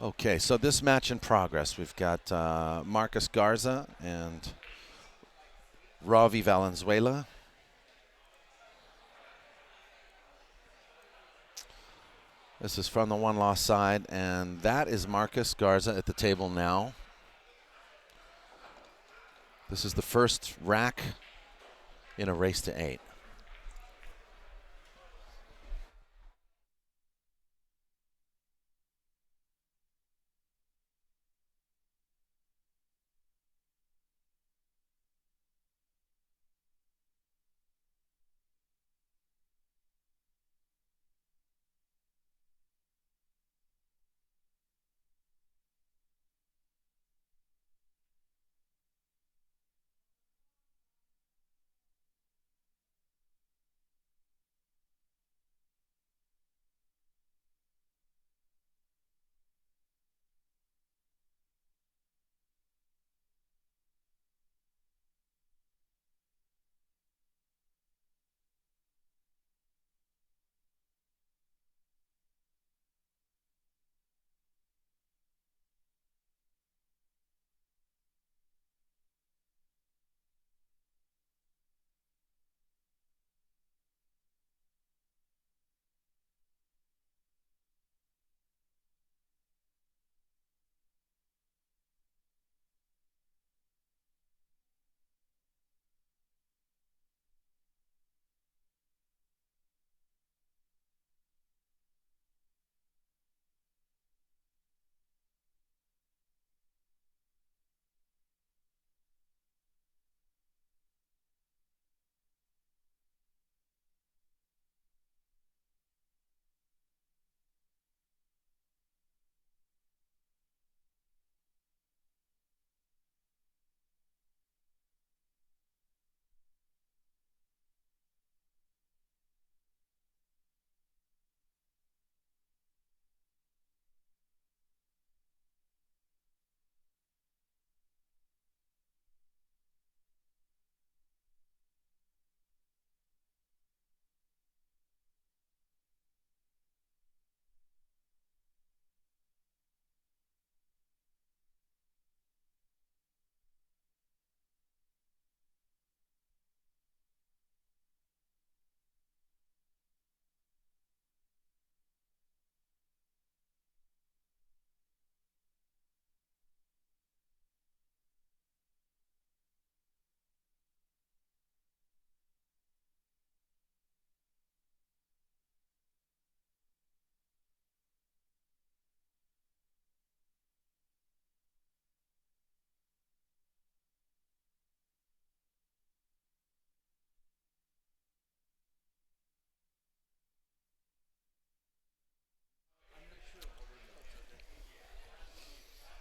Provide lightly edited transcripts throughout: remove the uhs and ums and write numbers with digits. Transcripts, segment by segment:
Okay, so this match in progress, we've got Marcus Garza and Rovi Valenzuela. This is from the one-loss side, and that is Marcus Garza at the table now. This is the first rack in a race to 8.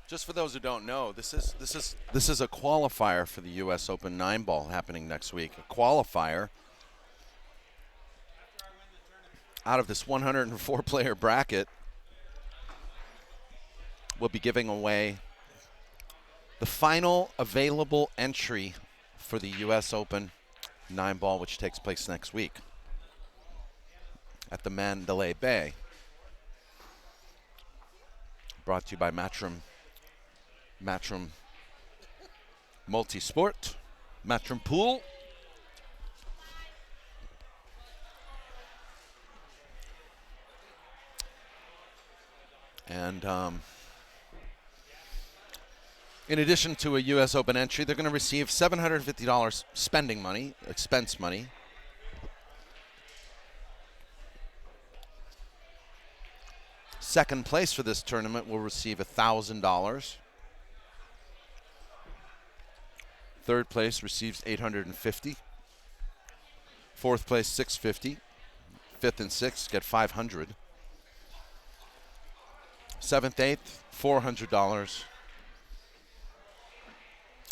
Just for those who don't know, this is a qualifier for the U.S. Open 9-ball happening next week. A qualifier out of this 104-player bracket. We'll be giving away the final available entry for the U.S. Open 9-ball, which takes place next week at the Mandalay Bay. Brought to you by Matchroom Multisport, Matchroom Pool. And in addition to a U.S. Open entry, they're going to receive $750 spending money, expense money. Second place for this tournament will receive $1,000. Third place receives $850. Fourth place, $650. Fifth and sixth get $500. Seventh, eighth, $400.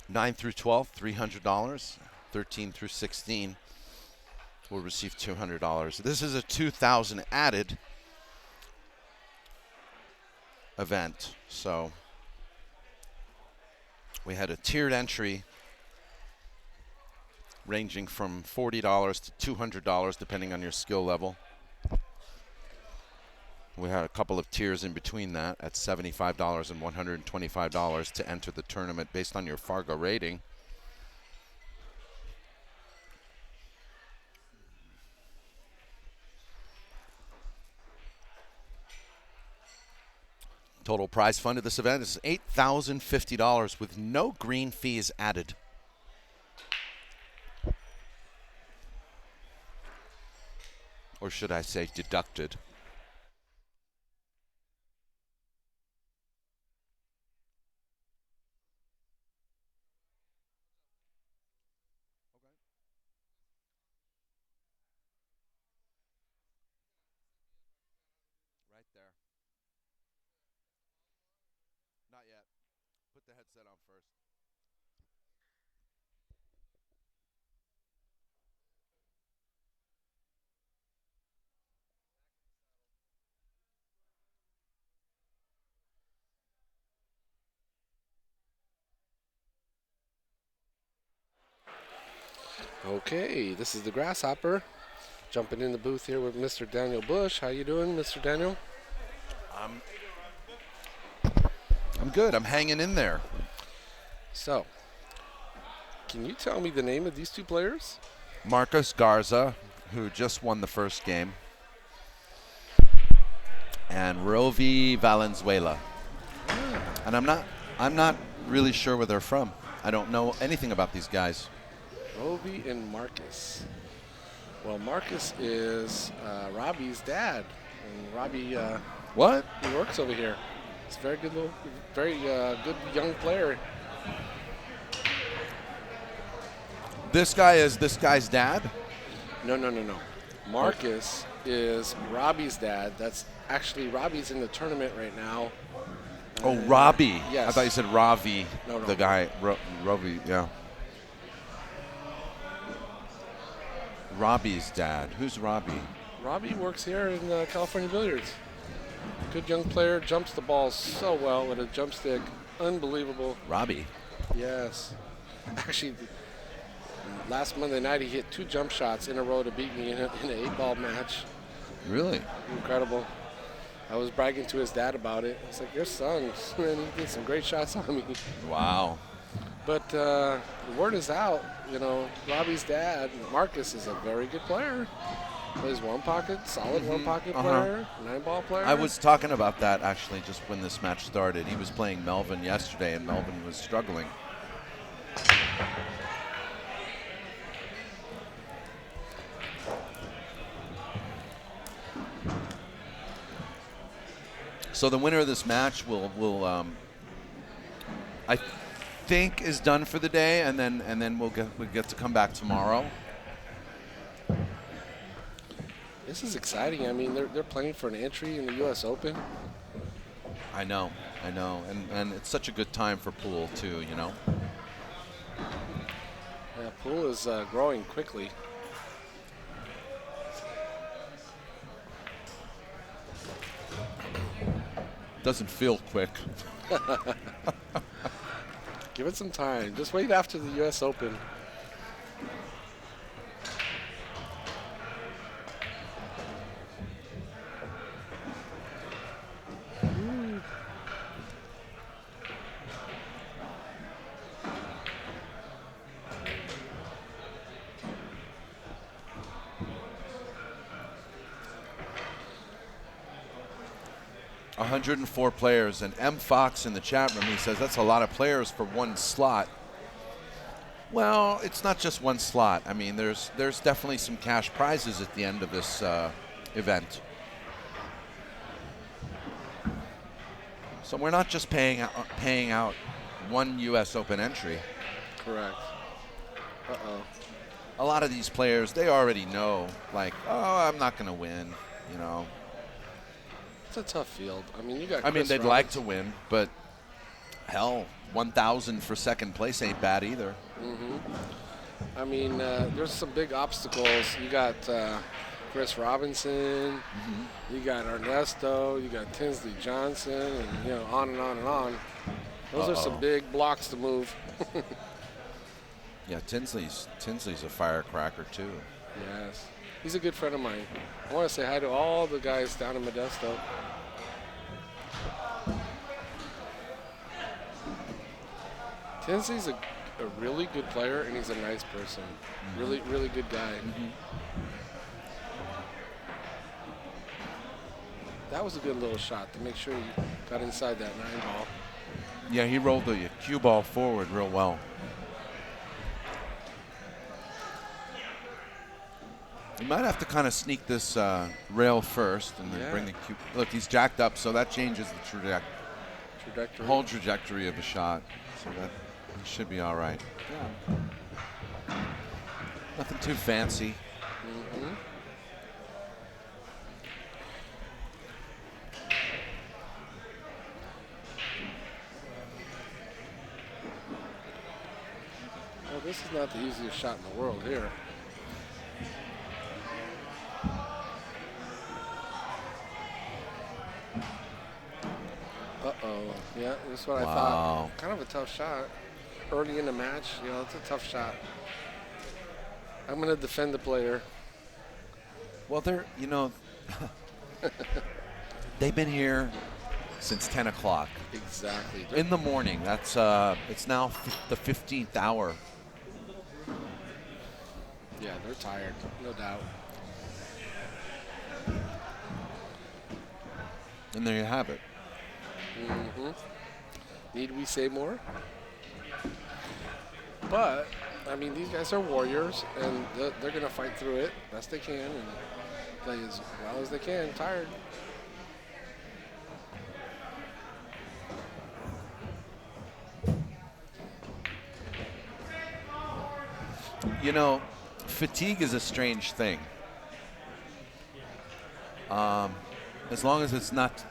9 through 12, $300. 13 through 16 will receive $200. This is a 2,000 added event. So we had a tiered entry ranging from $40 to $200 depending on your skill level. We had a couple of tiers in between that at $75 and $125 to enter the tournament based on your Fargo rating. Total prize fund of this event is $8,050 with no green fees added. Or should I say deducted? Right there. Not yet. Put the headset on first. Okay, this is the Grasshopper. Jumping in the booth here with Mr. Daniel Busch. How you doing, Mr. Daniel? I'm good. I'm hanging in there. So, can you tell me the name of these two players? Marcus Garza, who just won the first game, and Rovi Valenzuela. And I'm not really sure where they're from. I don't know anything about these guys. Rovi and Marcus. Well, Marcus is Robbie's dad, and Robbie What? he works over here. He's a very good good young player. This guy is this guy's dad? No. Marcus is Robbie's dad. That's actually Robbie's in the tournament right now. Oh, Robbie. Yes. I thought you said Ravi. No. The guy, Robbie, yeah. Robbie's dad. Who's Robbie? Robbie works here in California Billiards. Good young player, jumps the ball so well with a jump stick. Unbelievable. Robbie. Yes. Actually, last Monday night he hit 2 jump shots in a row to beat me in an 8-ball match. Really? Incredible. I was bragging to his dad about it. It's like, your son, man, he did some great shots on me. Wow. But the word is out, Robbie's dad, Marcus, is a very good player. Plays one pocket, solid one pocket player, 9-ball player. I was talking about that actually just when this match started. He was playing Melvin yesterday, and Melvin was struggling. So the winner of this match will I think is done for the day, and then we'll get to come back tomorrow. This is exciting. I mean, they're playing for an entry in the U.S. Open. I know, and it's such a good time for pool too. Yeah, pool is growing quickly. Doesn't feel quick. Give it some time. Just wait after the U.S. Open. Ooh. 104 players, and M. Fox in the chat room, he says that's a lot of players for one slot. Well, it's not just one slot. I mean, there's definitely some cash prizes at the end of this event. So we're not just paying out one U.S. Open entry. Correct. Uh-oh. A lot of these players, they already know, like, oh, I'm not going to win, It's a tough field. I mean, you got. I mean, they'd like to win, but hell, 1,000 for second place ain't bad either. I mean, there's some big obstacles. You got Chris Robinson, you got Ernesto, you got Tinsley Johnson, and on and on and on. Those are some big blocks to move. Yeah, Tinsley's a firecracker too. Yes, he's a good friend of mine. I want to say hi to all the guys down in Modesto. Tinsley's a really good player, and he's a nice person. Really, really good guy. That was a good little shot to make sure he got inside that 9 ball. Yeah, he rolled the cue ball forward real well. You might have to kind of sneak this rail first and then bring the cue. Look, he's jacked up, so that changes the whole trajectory of the shot. So that he should be all right. Yeah. Nothing too fancy. Well, this is not the easiest shot in the world here. Uh-oh. Yeah, that's what I thought. Kind of a tough shot. Early in the match, you know, it's a tough shot. I'm going to defend the player. Well, they're, you know, they've been here since 10 o'clock. Exactly. In the morning. That's, it's now the 15th hour. Yeah, they're tired, no doubt. And there you have it. Need we say more? But, I mean, these guys are warriors, and they're going to fight through it best they can and play as well as they can, tired. You know, fatigue is a strange thing. As long as it's not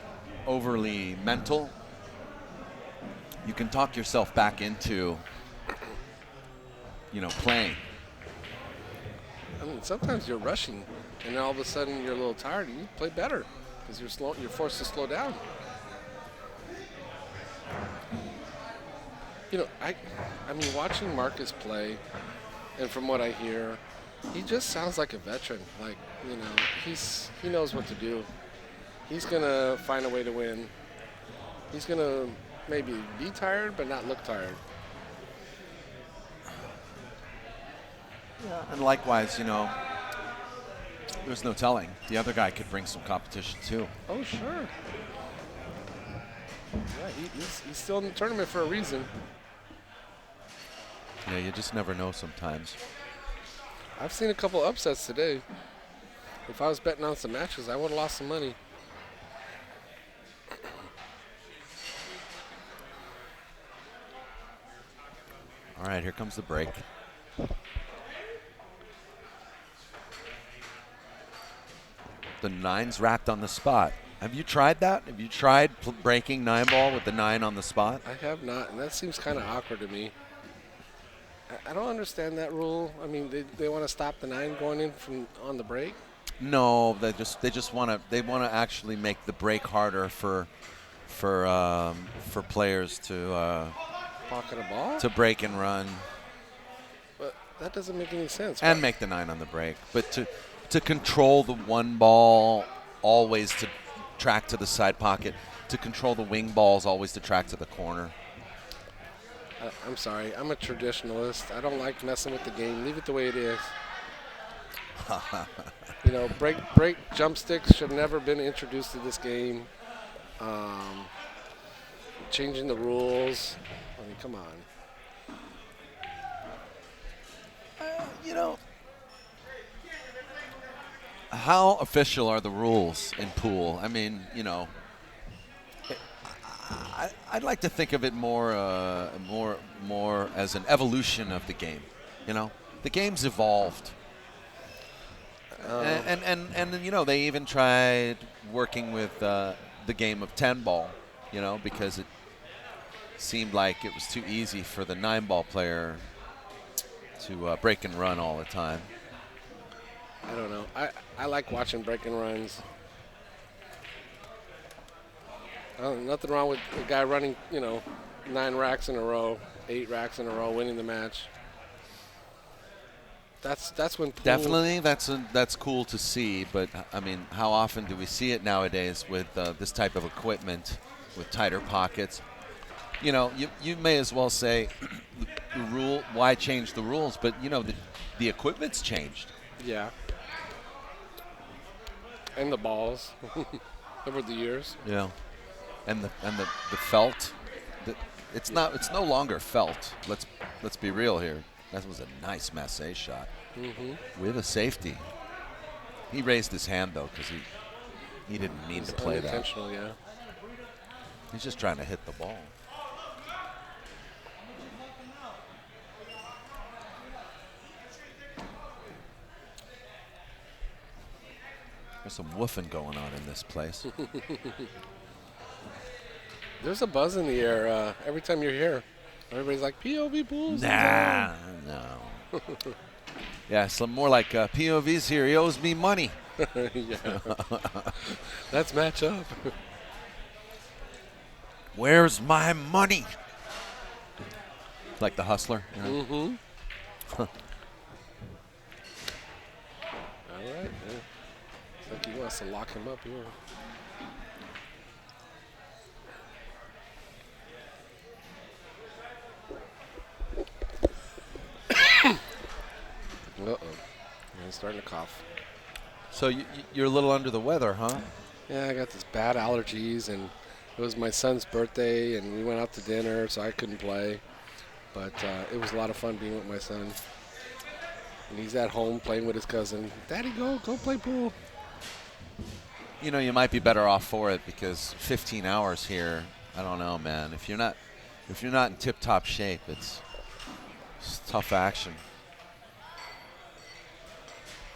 overly mental, you can talk yourself back into, you know, playing. I mean, sometimes you're rushing, and then all of a sudden you're a little tired, and you play better because you're forced to slow down. You know, I mean, watching Marcus play, and from what I hear, he just sounds like a veteran. Like, you know, he knows what to do. He's gonna find a way to win. He's gonna maybe be tired, but not look tired. Yeah. And likewise, you know, there's no telling. The other guy could bring some competition too. Oh, sure. Yeah, he's still in the tournament for a reason. Yeah, you just never know sometimes. I've seen a couple upsets today. If I was betting on some matches, I would have lost some money. All right, here comes the break. The 9's racked on the spot. Have you tried that? Have you tried breaking 9 ball with the 9 on the spot? I have not, and that seems kind of awkward to me. I don't understand that rule. I mean, they want to stop the 9 going in from on the break. No, they just want to actually make the break harder for players to Pocket a ball? to break and run. But that doesn't make any sense. And make the 9 on the break. But to control the 1 ball, always to track to the side pocket. To control the wing balls, always to track to the corner. I'm sorry. I'm a traditionalist. I don't like messing with the game. Leave it the way it is. You know, break jump sticks should have never been introduced to this game. Changing the rules. I mean, come on. You know, how official are the rules in pool? I mean, you know, I'd like to think of it more as an evolution of the game. You know, the game's evolved, and you know, they even tried working with the game of 10 ball. You know, because it seemed like it was too easy for the 9 ball player to break and run all the time. I don't know. I like watching break and runs. Nothing wrong with a guy running, you know, 9 racks in a row, 8 racks in a row, winning the match. That's when pool. Definitely, that's cool to see. But I mean, how often do we see it nowadays with this type of equipment, with tighter pockets? You know, you may as well say the rule. Why change the rules? But you know, the equipment's changed. Yeah. And the balls over the years. Yeah, and the felt. It's not. It's no longer felt. Let's be real here. That was a nice massé shot with a safety. He raised his hand though because he didn't mean to play that. Unintentional, yeah. He's just trying to hit the ball. There's some woofing going on in this place. There's a buzz in the air every time you're here. Everybody's like, POVPOOL. Nah, no. Yeah, some more like POV's here. He owes me money. Yeah. Let's match up. Where's my money? Like the hustler. You know? Mm-hmm. All right. Yeah. It's like he wants to lock him up here. Uh-oh. He's starting to cough. So you're a little under the weather, huh? Yeah, I got this bad allergies, and it was my son's birthday, and we went out to dinner, so I couldn't play. But it was a lot of fun being with my son. And he's at home playing with his cousin. Daddy, go play pool. You know, you might be better off for it because 15 hours here, I don't know, man. If you're not in tip-top shape, it's tough action.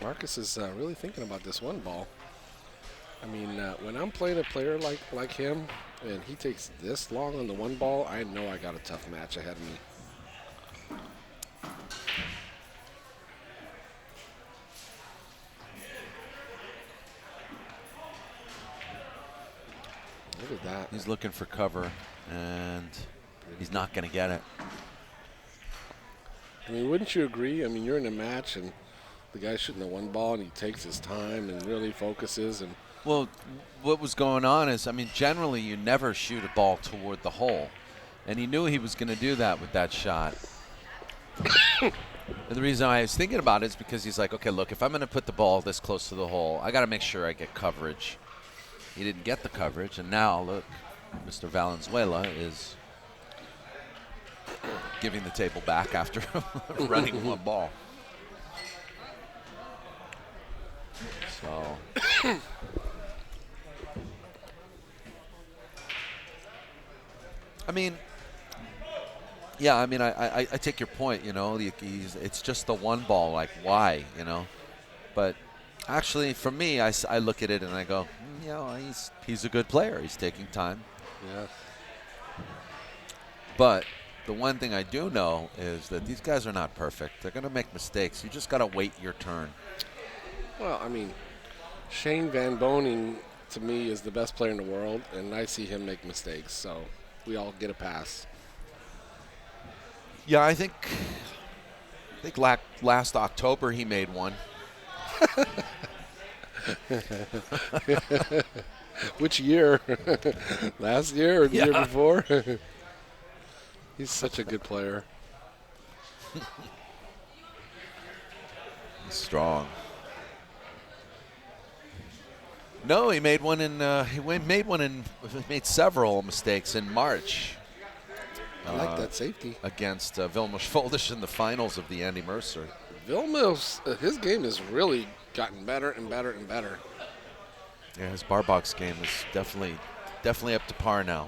Marcus is really thinking about this one ball. I mean, when I'm playing a player like him, and he takes this long on the one ball, I know I got a tough match ahead of me. Look at that. He's looking for cover, and he's not going to get it. I mean, wouldn't you agree? I mean, you're in a match, and the guy's shooting the one ball, and he takes his time and really focuses. And Well, what was going on is, I mean, generally you never shoot a ball toward the hole. And he knew he was going to do that with that shot. And the reason I was thinking about it is because he's like, okay, look, if I'm going to put the ball this close to the hole, I got to make sure I get coverage. He didn't get the coverage, and now, look, Mr. Valenzuela is giving the table back after running one ball. So... I mean, yeah, I mean, I take your point, you know. It's just the one ball, like, why, you know? But actually, for me, I look at it and I go, you know, he's a good player. He's taking time. yeah, But the one thing I do know is that these guys are not perfect. They're going to make mistakes. You just got to wait your turn. well, I mean, Shane Van Boening, to me, is the best player in the world, and I see him make mistakes, so we all get a pass. Yeah, I think last October he made one. Which year? Last year or the year before? He's such a good player. He's strong. No, he made one in. Made several mistakes in March. I like that safety. Against Vilmos Foldish in the finals of the Andy Mercer. Vilmos, his game has really gotten better and better and better. Yeah, his bar box game is definitely up to par now.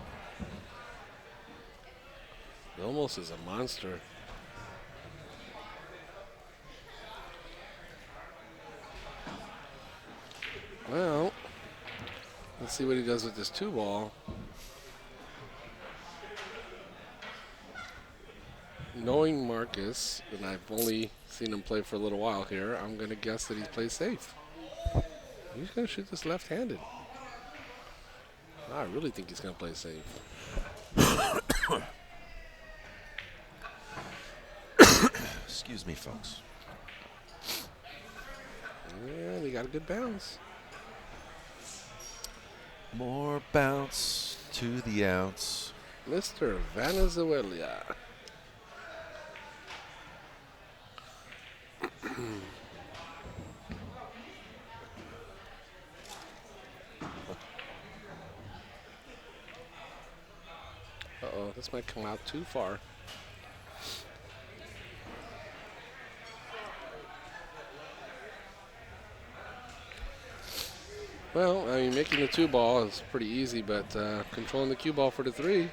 Vilmos is a monster. Well, let's see what he does with this two ball. Knowing Marcus, and I've only seen him play for a little while here, I'm going to guess that he plays safe. He's going to shoot this left-handed. I really think he's going to play safe. Excuse me, folks. Yeah, they got a good bounce. More bounce to the ounce. Mr. Venezuela. Uh-oh, this might come out too far. Well, I mean, making the 2-ball is pretty easy, but controlling the cue ball for the 3.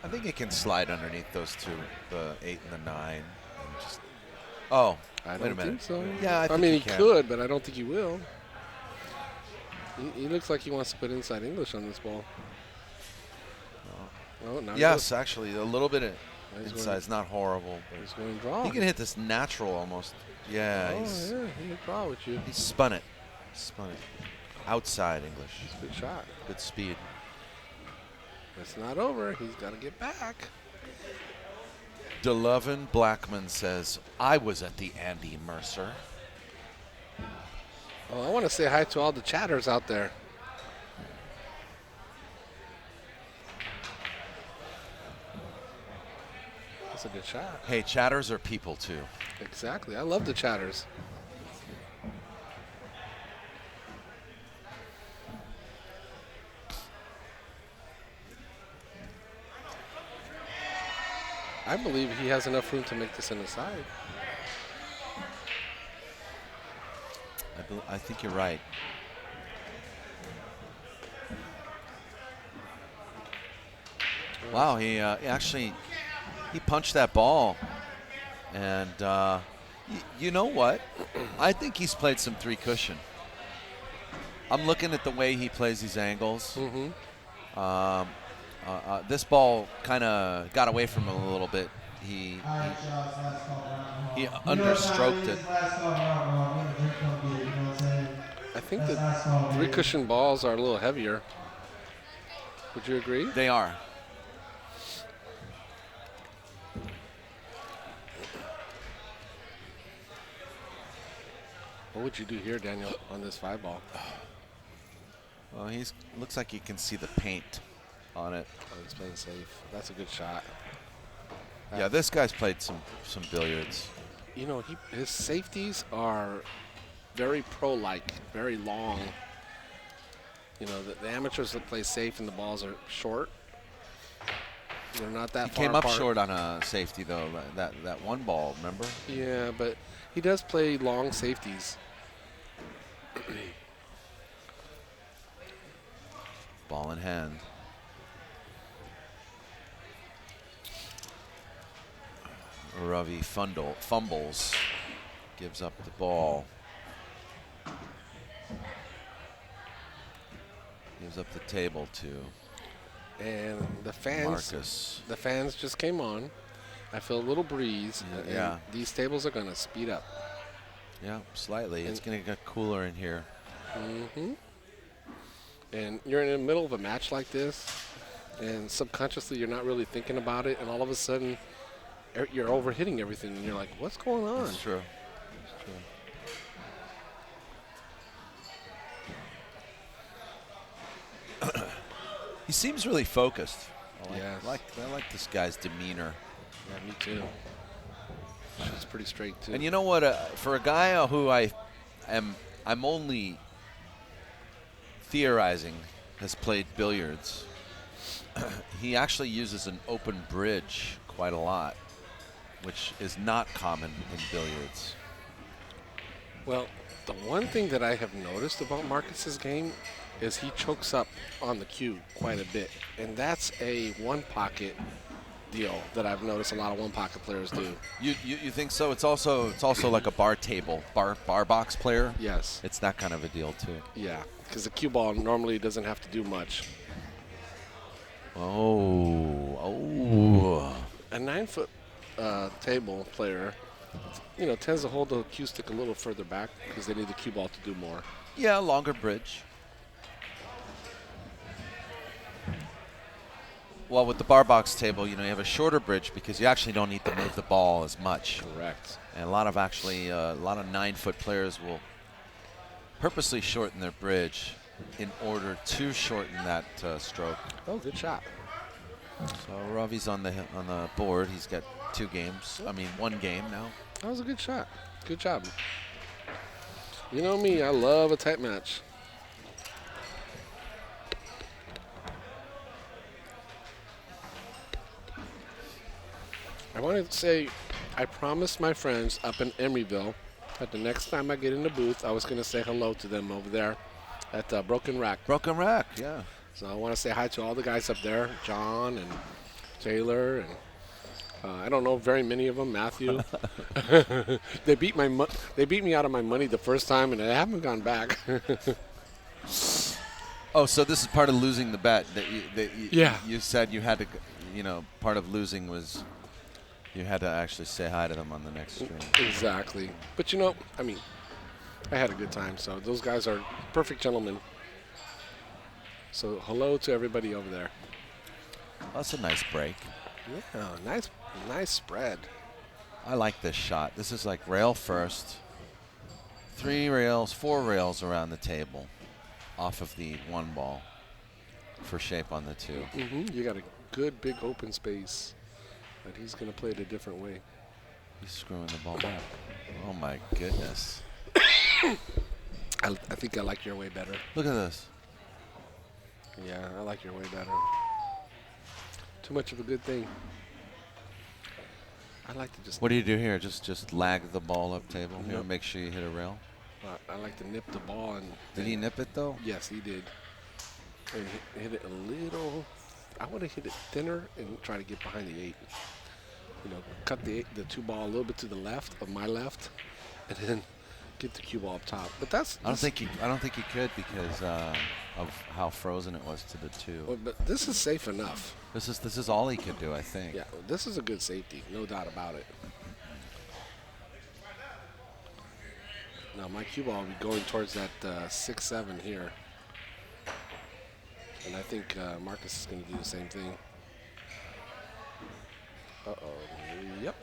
I think it can slide underneath those two, the 8 and the 9. And just, oh, I wait a don't minute. think so. Yeah, I mean, he can. could, but I don't think he will. He looks like he wants to put inside English on this ball. Oh, now Yes, actually, a little bit he's inside is not horrible. He's going to draw. He can hit this natural almost. Yeah, Oh, yeah, he can draw with you. He spun it. Spun it. Outside English. Good shot. Good speed. It's not over. He's got to get back. DeLovin Blackman says, I was at the Andy Mercer. Oh, I want to say hi to all the chatters out there. That's a good shot. Hey, chatters are people too. Exactly. I love the chatters. I believe he has enough room to make this in the side. I think you're right. Wow, he actually he punched that ball, and you know what? I think he's played some 3 cushion. I'm looking at the way he plays these angles. This ball kind of got away from him a little bit. He understroked it. I think the 3 cushion balls are a little heavier. Would you agree? They are. What would you do here, Daniel, on this 5-ball? Well, looks like you can see the paint on it. Oh, he's playing safe. That's a good shot. Yeah, this guy's played some billiards. You know, his safeties are very pro-like, very long. You know, the amateurs that play safe and the balls are short. They're not that far He came up apart. short on a safety, though, that 1 ball, remember? Yeah, but he does play long safeties. Ball in hand. Rovi fumbles, gives up the ball. Gives up the table to And the fans, Marcus. the fans just came on. I feel a little breeze. Yeah. And these tables are going to speed up. Yeah, slightly. It's going to get cooler in here. And you're in the middle of a match like this, and subconsciously you're not really thinking about it, and all of a sudden you're overhitting everything, and you're like, what's going on? That's true. That's true. He seems really focused. I like this guy's demeanor. Yeah, me too. Shoots pretty straight too. And you know what? For a guy who I'm only theorizing has played billiards, he actually uses an open bridge quite a lot, which is not common in billiards. Well, the one thing that I have noticed about Marcus's game is he chokes up on the cue quite a bit, and that's a one-pocket deal that I've noticed a lot of one-pocket players do. You think so? It's also like a bar box player. Yes. It's that kind of a deal too. Yeah, because the cue ball normally doesn't have to do much. Oh. A 9-foot table player, you know, tends to hold the cue stick a little further back because they need the cue ball to do more. Yeah, longer bridge. Well, with the bar box table, you know, you have a shorter bridge because you actually don't need to move the ball as much. Correct. And a lot of 9-foot players will purposely shorten their bridge in order to shorten that stroke. Oh, good shot. So Rovi's on the board. He's got 2 games. I mean, 1 game now. That was a good shot. Good job. You know me, I love a tight match. I wanted to say, I promised my friends up in Emeryville that the next time I get in the booth, I was going to say hello to them over there at Broken Rack. Broken Rack, yeah. So I want to say hi to all the guys up there, John and Taylor, and I don't know very many of them, Matthew. They beat me out of my money the first time, and I haven't gone back. Oh, so this is part of losing the bet that Yeah. you said you had to, part of losing was you had to actually say hi to them on the next stream. Exactly. But I mean, I had a good time. So those guys are perfect gentlemen. So hello to everybody over there. That's a nice break. Yeah, nice spread. I like this shot. This is like rail first. 4 rails around the table off of the 1 ball for shape on the 2. Mm-hmm. You got a good big open space, but he's going to play it a different way. He's screwing the ball back. Oh my goodness. I think I like your way better. Look at this. Yeah, I like your way better. Too much of a good thing. I like to just. What do you do here? Just lag the ball up table? Yep. Make sure you hit a rail? I like to nip the ball. Did he nip it though? Yes, he did. And hit it a little. I want to hit it thinner and try to get behind the 8. Cut the 2 ball a little bit to the left of my left, and then get the cue ball up top. But that's. I don't think you could because of how frozen it was to the 2. Well, but this is safe enough. This is all he could do, I think. Yeah, this is a good safety, no doubt about it. Now my cue ball will be going towards that 6-7 here, and I think Marcus is going to do the same thing. Yep.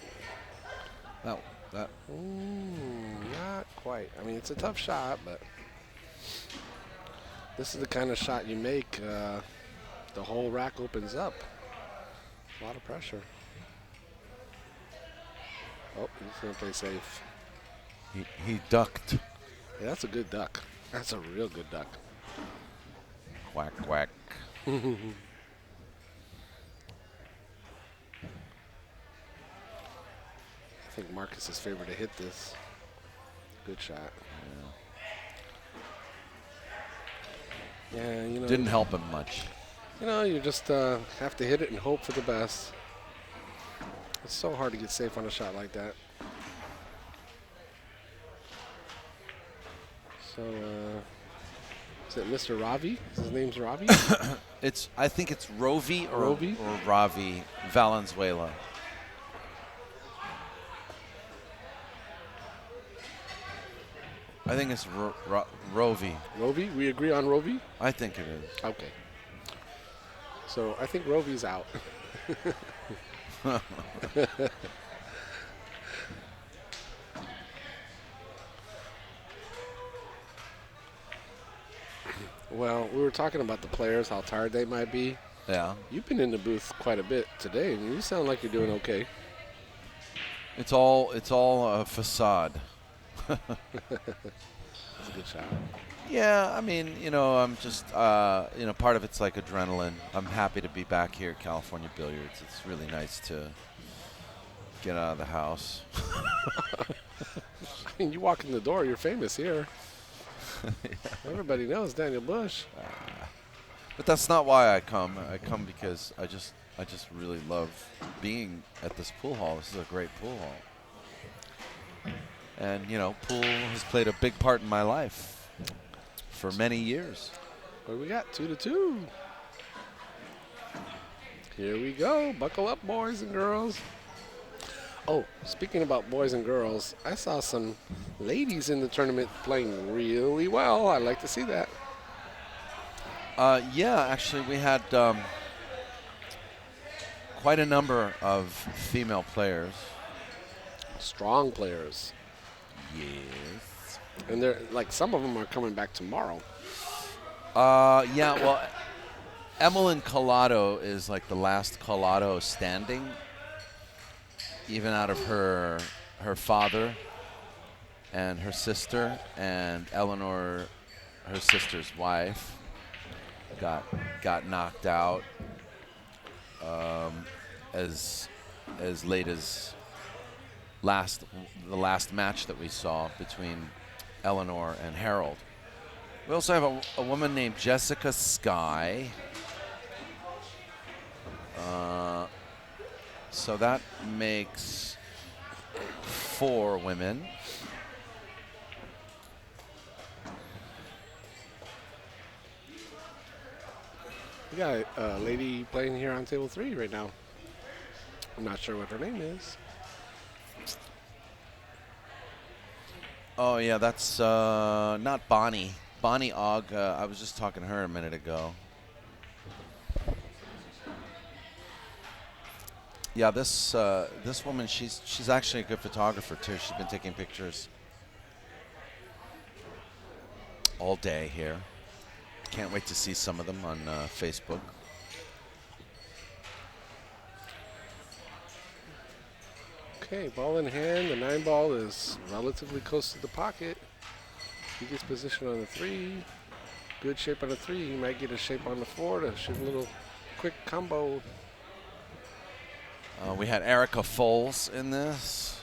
That. Not quite. I mean, it's a tough shot, but this is the kind of shot you make. The whole rack opens up. A lot of pressure. Oh, he's going to play safe. He ducked. Yeah, that's a good duck. That's a real good duck. Quack, quack. I think Marcus is favored to hit this. Good shot. Yeah, Didn't help him much. You just have to hit it and hope for the best. It's so hard to get safe on a shot like that. So, is it Mr. Ravi? His name's Ravi? I think it's Rovi or Rovi? Ravi Valenzuela. I think it's Rovi. Rovi? We agree on Rovi? I think it is. Okay. So I think Rovi's out. Well, we were talking about the players, how tired they might be. Yeah. You've been in the booth quite a bit today, and you sound like you're doing okay. It's all a facade. That's a good shot. Yeah, I mean, I'm just, part of it's like adrenaline. I'm happy to be back here at California Billiards. It's really nice to get out of the house. I mean, you walk in the door, you're famous here. Yeah. Everybody knows Daniel Busch. But that's not why I come. I come because I just really love being at this pool hall. This is a great pool hall. And, pool has played a big part in my life for many years. What do we got? 2-2. Here we go. Buckle up, boys and girls. Oh, speaking about boys and girls, I saw some ladies in the tournament playing really well. I'd like to see that. Yeah, actually, we had quite a number of female players. Strong players. Yes. And they're like some of them are coming back tomorrow. Yeah, well, Emmeline Collado is like the last Collado standing, even out of her father and her sister, and Eleanor, her sister's wife, got knocked out as late as the last match that we saw between Eleanor and Harold. We also have a woman named Jessica Sky. So that makes 4 women. We got a lady playing here on table 3 right now. I'm not sure what her name is. Oh yeah, that's not Bonnie. Bonnie Ogg. I was just talking to her a minute ago. Yeah, this woman, she's actually a good photographer too. She's been taking pictures all day here. Can't wait to see some of them on Facebook. Okay, ball in hand. The 9 ball is relatively close to the pocket. He gets position on the 3. Good shape on the 3. He might get a shape on the 4 to shoot a little quick combo. We had Erica Foles in this.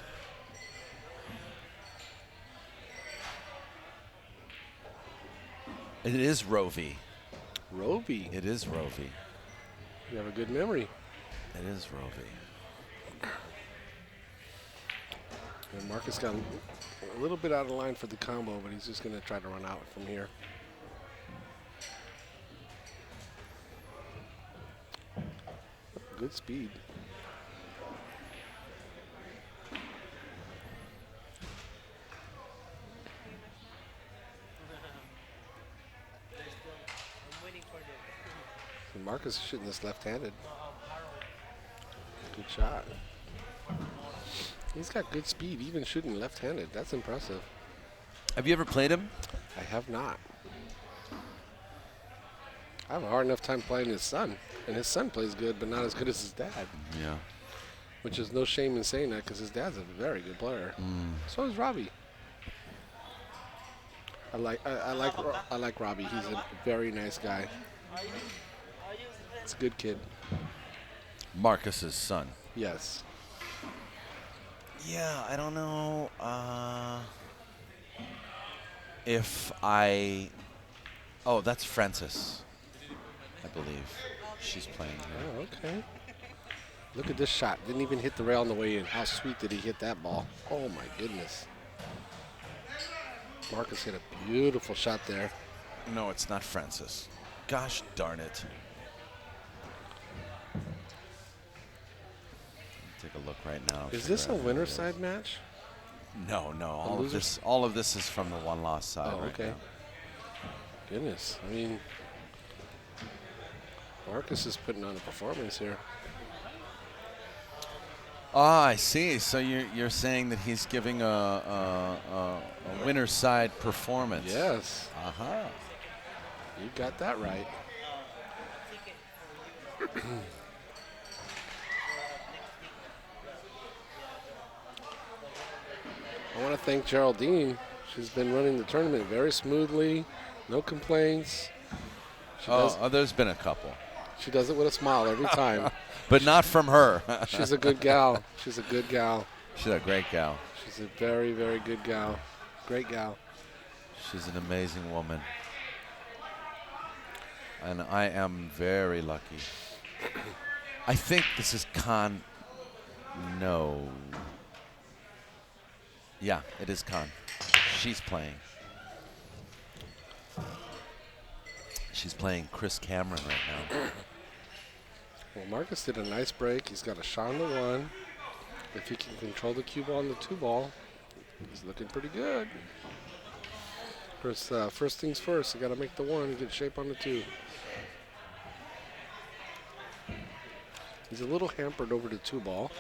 It is Rovi. Rovi. It is Rovi. You have a good memory. It is Rovi. And Marcus got a little bit out of line for the combo, but he's just going to try to run out from here. Good speed. And Marcus is shooting this left-handed. Good shot. He's got good speed, even shooting left-handed. That's impressive. Have you ever played him? I have not. I have a hard enough time playing his son. And his son plays good, but not as good as his dad. Yeah. Which is no shame in saying that because his dad's a very good player. So is Robbie. I like Robbie. He's a very nice guy. It's a good kid. Marcus's son. Yes. Yeah, I don't know if I... Oh, that's Frances, I believe. She's playing here. Oh, okay. Look at this shot. Didn't even hit the rail on the way in. How sweet did he hit that ball? Oh, my goodness. Marcus hit a beautiful shot there. No, it's not Frances. Gosh darn it. Take a look right now. Is this a winner side match? No. All of this is from the one loss side. Oh, okay. Right now. Goodness. I mean, Marcus is putting on a performance here. Ah, I see. So you're saying that he's giving a winner side performance. Yes. Uh-huh. You got that right. I want to thank Geraldine. She's been running the tournament very smoothly. No complaints. There's been a couple. She does it with a smile every time. But not from her. She's a good gal. She's a good gal. She's a great gal. She's a very, very good gal. Great gal. She's an amazing woman. And I am very lucky. I think this is Khan. No. Yeah, it is Khan. She's playing. She's playing Chris Cameron right now. Well, Marcus did a nice break. He's got a shot on the 1. If he can control the cue ball on the 2 ball, he's looking pretty good. First things first, you got to make the 1 and get shape on the 2. He's a little hampered over the 2 ball.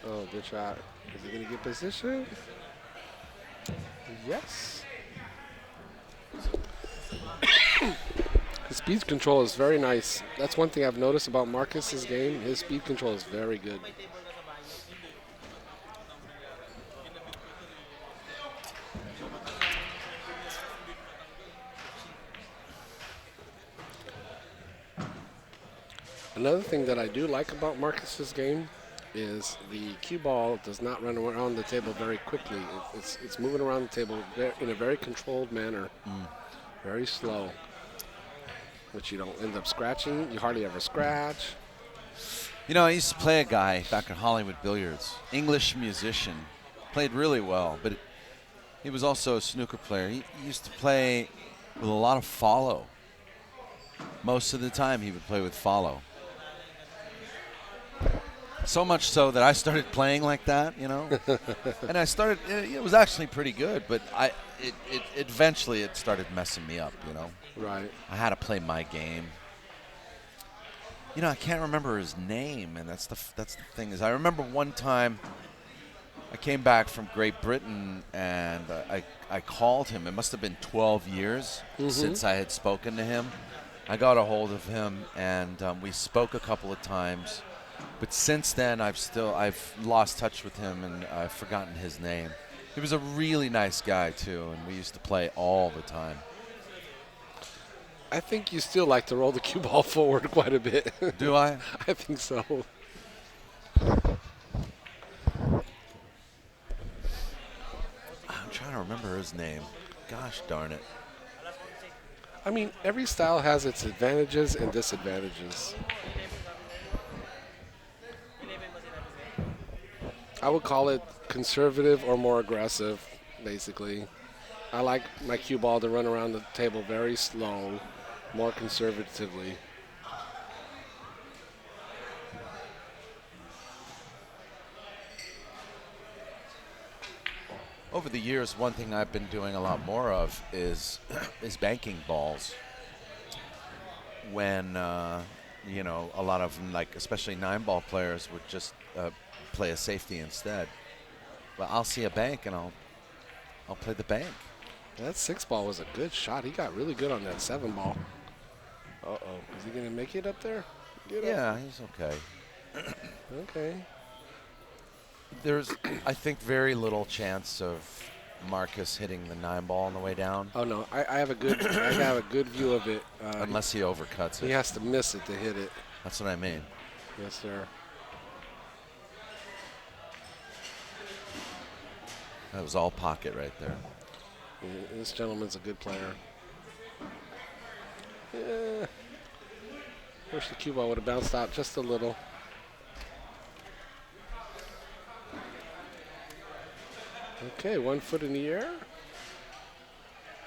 Oh, good shot. Is he going to get position? Yes. His speed control is very nice. That's one thing I've noticed about Marcus's game. His speed control is very good. Another thing that I do like about Marcus's game is the cue ball does not run around the table very quickly. It's moving around the table in a very controlled manner, very slow, which you don't end up scratching. You hardly ever scratch. You know, I used to play a guy back at Hollywood Billiards, English musician, played really well, but he was also a snooker player. He used to play with a lot of follow. Most of the time he would play with follow. So much so that I started playing like that, you know. And I started, it was actually pretty good, but eventually it started messing me up, you know. Right. I had to play my game. You know, I can't remember his name, and that's the thing is I remember one time I came back from Great Britain, and I called him. It must have been 12 years since I had spoken to him. I got a hold of him, and we spoke a couple of times. But since then, I've lost touch with him, and I've forgotten his name. He was a really nice guy, too, and we used to play all the time. I think you still like to roll the cue ball forward quite a bit. Do I? I think so. I'm trying to remember his name. Gosh darn it. I mean, every style has its advantages and disadvantages. I would call it conservative or more aggressive, basically. I like my cue ball to run around the table very slow, more conservatively. Over the years, one thing I've been doing a lot more of is banking balls. When you know, a lot of them, like especially 9-ball players, would just play a safety instead. Well, I'll see a bank and I'll play the bank. That 6-ball was a good shot. He got really good on that 7-ball. Uh-oh. Is he going to make it up there? Yeah, he's okay. Okay. There's, I think, very little chance of Marcus hitting the 9-ball on the way down. Oh no, I have a good view of it. Unless he overcuts it. He has to miss it to hit it. That's what I mean. Yes, sir. That was all pocket right there. This gentleman's a good player. Yeah. Wish the cue ball would have bounced out just a little. Okay, 1 foot in the air.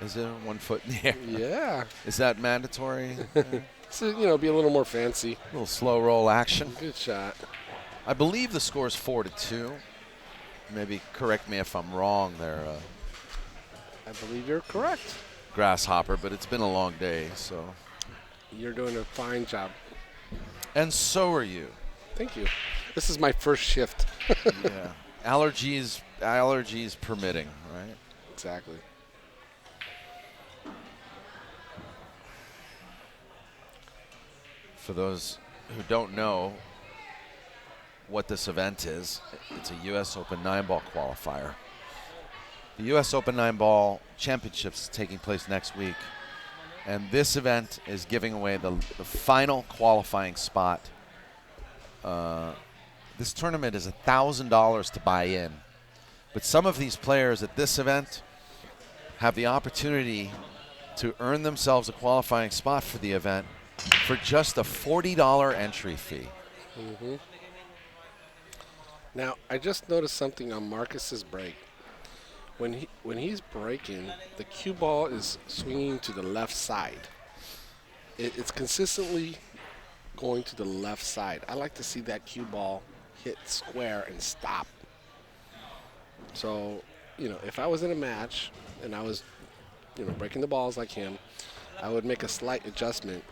Is it 1 foot in the air? Yeah. Is that mandatory? So, you know, be a little more fancy. A little slow roll action. Good shot. I believe the score is 4-2. Maybe correct me if I'm wrong there, I believe you're correct. Grasshopper, but it's been a long day, so. You're doing a fine job. And so are you. Thank you. This is my first shift. Yeah. Allergies permitting, right? Exactly. For those who don't know what this event is, it's a U.S. Open 9-ball qualifier. The U.S. Open 9-ball Championships is taking place next week, and this event is giving away the final qualifying spot. This tournament is $1,000 to buy in, but some of these players at this event have the opportunity to earn themselves a qualifying spot for the event for just a $40 entry fee. Mm-hmm. Now, I just noticed something on Marcus's break. When he's breaking, the cue ball is swinging to the left side. It's consistently going to the left side. I like to see that cue ball hit square and stop. So, you know, if I was in a match and I was, you know, breaking the balls like him, I would make a slight adjustment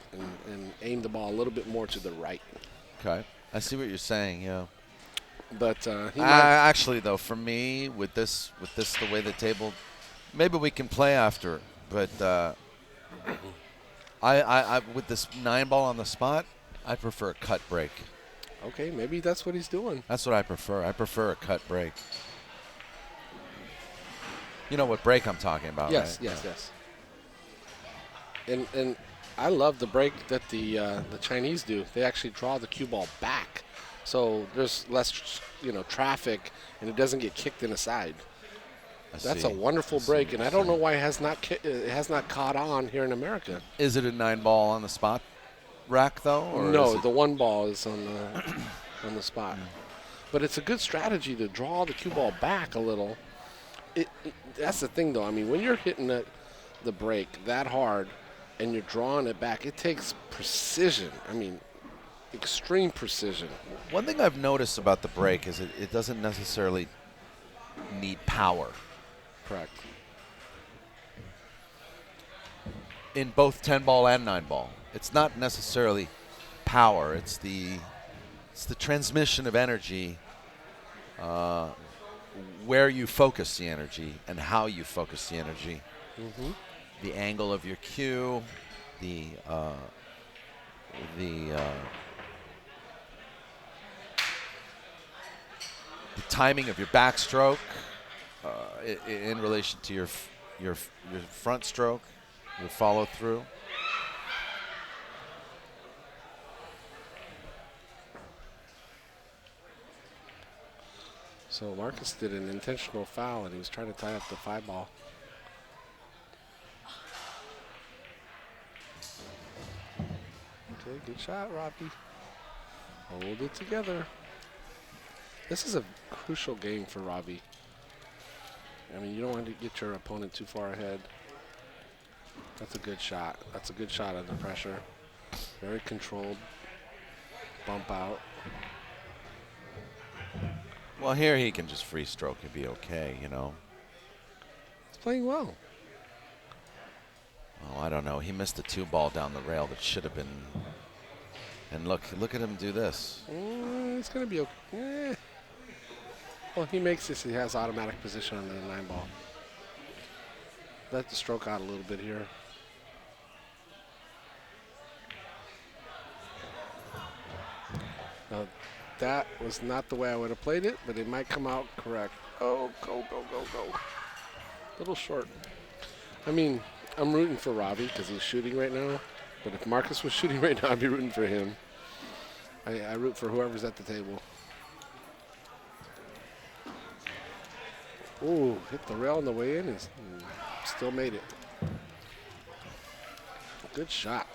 and aim the ball a little bit more to the right. Okay. I see what you're saying, yeah. But actually, though, for me, with this the way the table, maybe we can play after, but I with this 9-ball on the spot, I prefer a cut break. Okay, maybe that's what he's doing. That's what I prefer. I prefer a cut break. You know what break I'm talking about, Yes, right? yes. And I love the break that the Chinese do. They actually draw the cue ball back, so there's less traffic, and it doesn't get kicked in the side. That's a wonderful break, and I don't know why it has not caught on here in America. Is it a 9-ball on the spot rack though? Or no, the 1 ball is on the spot. But it's a good strategy to draw the cue ball back a little. That's the thing, though. I mean, when you're hitting the break that hard and you're drawing it back, it takes precision. I mean, extreme precision. One thing I've noticed about the break is it doesn't necessarily need power. Correct. In both 10-ball and 9-ball, it's not necessarily power. It's the transmission of energy, where you focus the energy and how you focus the energy. Mm-hmm. The angle of your cue, the timing of your backstroke in relation to your front stroke, your follow through. So Marcus did an intentional foul, and he was trying to tie up the 5-ball. Okay, good shot, Robbie. Hold it together. This is a crucial game for Robbie. I mean, you don't want to get your opponent too far ahead. That's a good shot. That's a good shot under pressure. Very controlled. Bump out. Well, here he can just free stroke and be okay, you know. He's playing well. Oh, I don't know. He missed a 2-ball down the rail that should have been. And look at him do this. It's going to be okay. Well, he makes this. He has automatic position on the 9-ball. Let the stroke out a little bit here. Now, that was not the way I would have played it, but it might come out correct. Oh, go. A little short. I mean, I'm rooting for Robbie because he's shooting right now. But if Marcus was shooting right now, I'd be rooting for him. I root for whoever's at the table. Ooh, hit the rail on the way in and still made it. Good shot.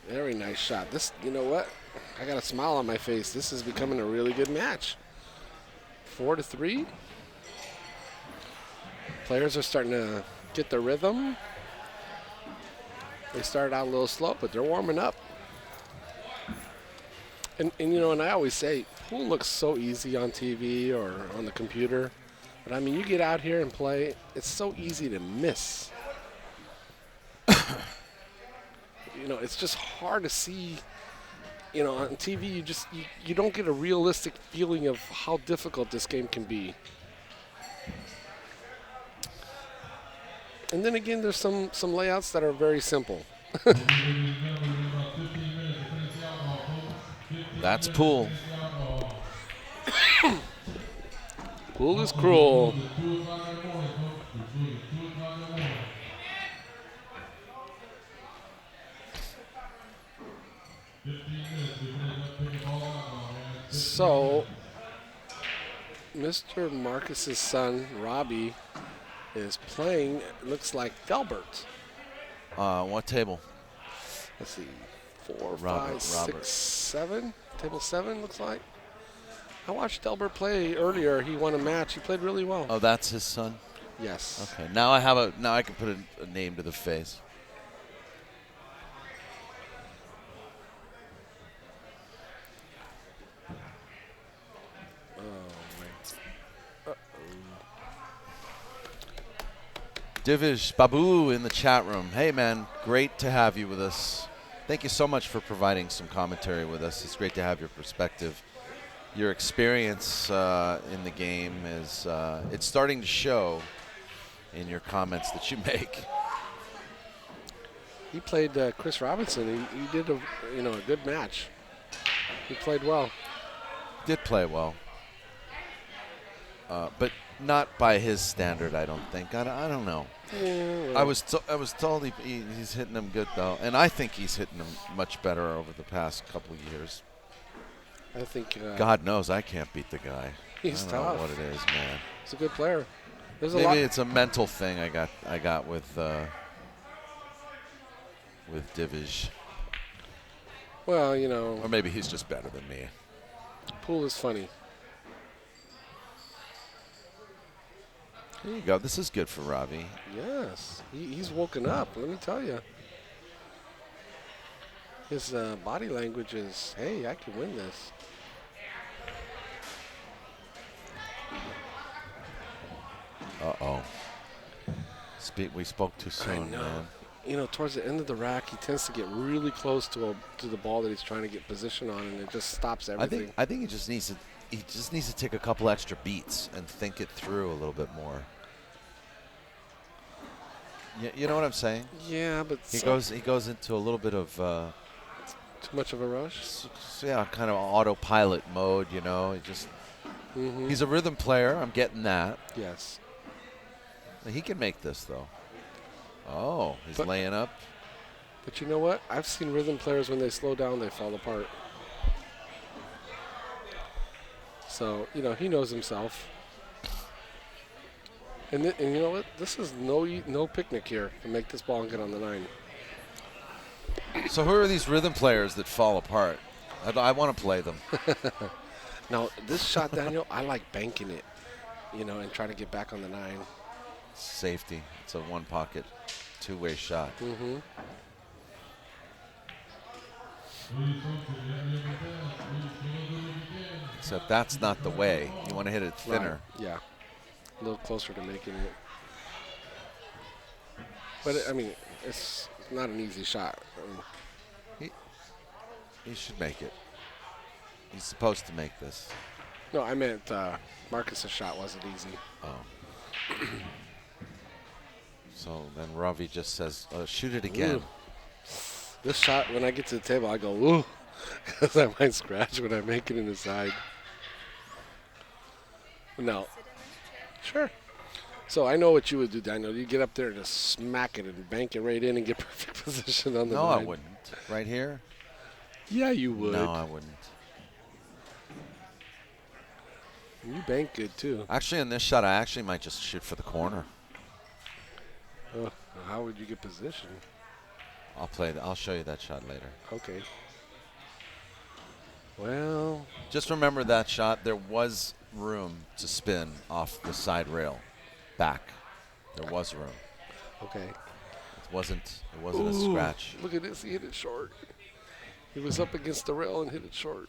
Very nice shot. This, you know what? I got a smile on my face. This is becoming a really good match. 4-3. Players are starting to get the rhythm. They started out a little slow, but they're warming up. And and I always say, pool looks so easy on TV or on the computer. But, I mean, you get out here and play, it's so easy to miss. It's just hard to see. On TV, you don't get a realistic feeling of how difficult this game can be. And then again, there's some layouts that are very simple. That's pool. Pool is cruel. So, Mr. Marcus's son, Robbie, is playing, it looks like Delbert. What table? Let's see, 4, 5, 6, 7. Table 7 looks like. I watched Delbert play earlier. He won a match. He played really well. Oh, that's his son? Yes. Okay. Now I can put a name to the face. Divish Babu in the chat room. Hey, man, great to have you with us. Thank you so much for providing some commentary with us. It's great to have your perspective. Your experience in the game is it's starting to show in your comments that you make. He played Chris Robinson. He did a good match. He played well. Did play well. But not by his standard, I don't think. I don't know. Yeah, well, I was told he's hitting them good though, and I think he's hitting them much better over the past couple of years. I think God knows I can't beat the guy. He's I don't tough. know what it is, man. He's a good player. There's Maybe a lot. it's a mental thing I got with Divish, Well, or maybe he's just better than me. pool is funny. There you go. This is good for Robbie. Yes, he's woken up. Let me tell you. His body language is, hey, I can win this. Uh-oh. We spoke too soon, man. Towards the end of the rack, he tends to get really close to the ball that he's trying to get position on, and it just stops everything. I think he just needs to take a couple extra beats and think it through a little bit more. You know what I'm saying? Yeah, but He goes into a little bit of too much of a rush. Yeah, kind of autopilot mode. He just he's a rhythm player. I'm getting that. Yes. He can make this though. Oh, he's laying up. But you know what? I've seen rhythm players when they slow down, they fall apart. So he knows himself. And you know what? This is no picnic here to make this ball and get on the 9. So who are these rhythm players that fall apart? I want to play them. Now, this shot, Daniel, I like banking it, and trying to get back on the 9. Safety. It's a one pocket, two-way shot. Mm-hmm. Except that's not the way. You want to hit it thinner. Right. Yeah. A little closer to making it. But, it's not an easy shot. He should make it. He's supposed to make this. No, I meant Marcus's shot wasn't easy. Oh. So then Ravi just says, shoot it again. Ooh. This shot, when I get to the table, I go, ooh, because I might scratch when I make it in the side. No. Sure. So I know what you would do, Daniel. You get up there and just smack it and bank it right in and get perfect position on the 9. No, I wouldn't. Right here? Yeah, you would. No, I wouldn't. You bank good, too. Actually, in this shot, I actually might just shoot for the corner. How would you get position? I'll show you that shot later. Okay. Well. Just remember that shot. There was room to spin off the side rail back. There was room. Okay. It wasn't a scratch. Look at this. He hit it short. He was up against the rail and hit it short.